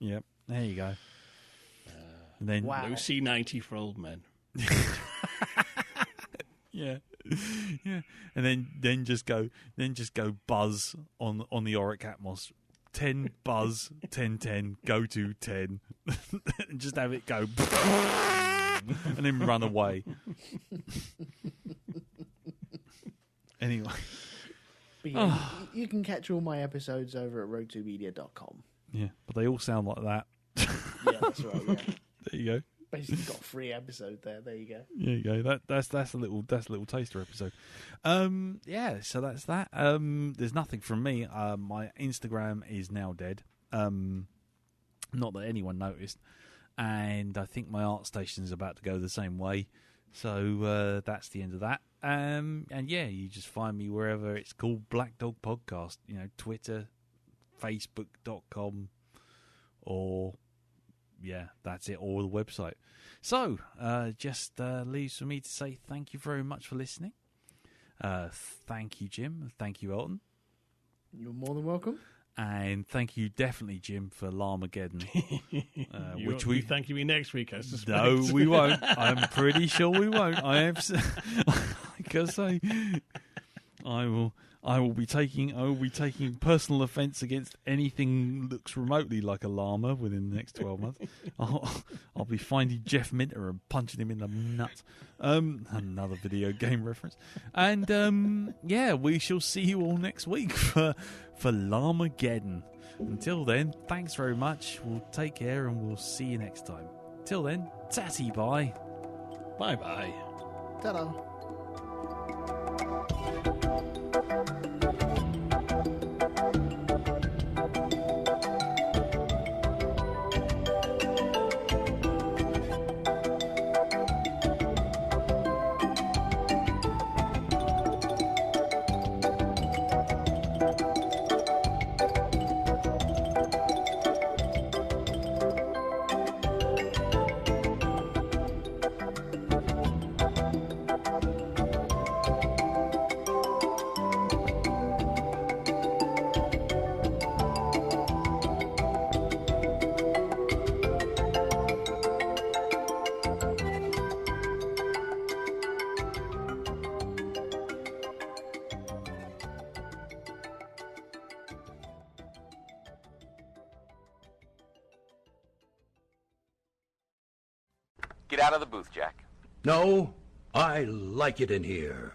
Yep. There you go. And then No C90 for old men. Yeah, and then just go buzz on the Auric Atmos. 10 buzz, 10, go to 10, and just have it go, and then run away. Anyway, But yeah, you can catch all my episodes over at road2media.com. Yeah, but they all sound like that. Yeah, that's right. Yeah. There you go. Basically got a free episode there. There you go. There you go. That's a little taster episode. So that's that. There's nothing from me. My Instagram is now dead. Not that anyone noticed, and I think my art station is about to go the same way. So that's the end of that. And yeah, you just find me wherever it's called Black Dog Podcast. You know, Twitter, Facebook.com, or yeah, that's it, or the website. So, just leaves for me to say thank you very much for listening. Thank you, Jim. Thank you, Elton. You're more than welcome. And thank you, definitely, Jim, for Larmageddon. Which we thank you next week, I suspect. No, we won't. I'm pretty sure we won't. I have. Like I say, I will be taking personal offence against anything that looks remotely like a llama within the next 12 months. I'll be finding Jeff Minter and punching him in the nuts. Another video game reference. And yeah, we shall see you all next week for Larmageddon. Until then, thanks very much. We'll take care and we'll see you next time. Till then, tatty bye. Bye bye. Ta-da. Get out of the booth, Jack. No, I like it in here.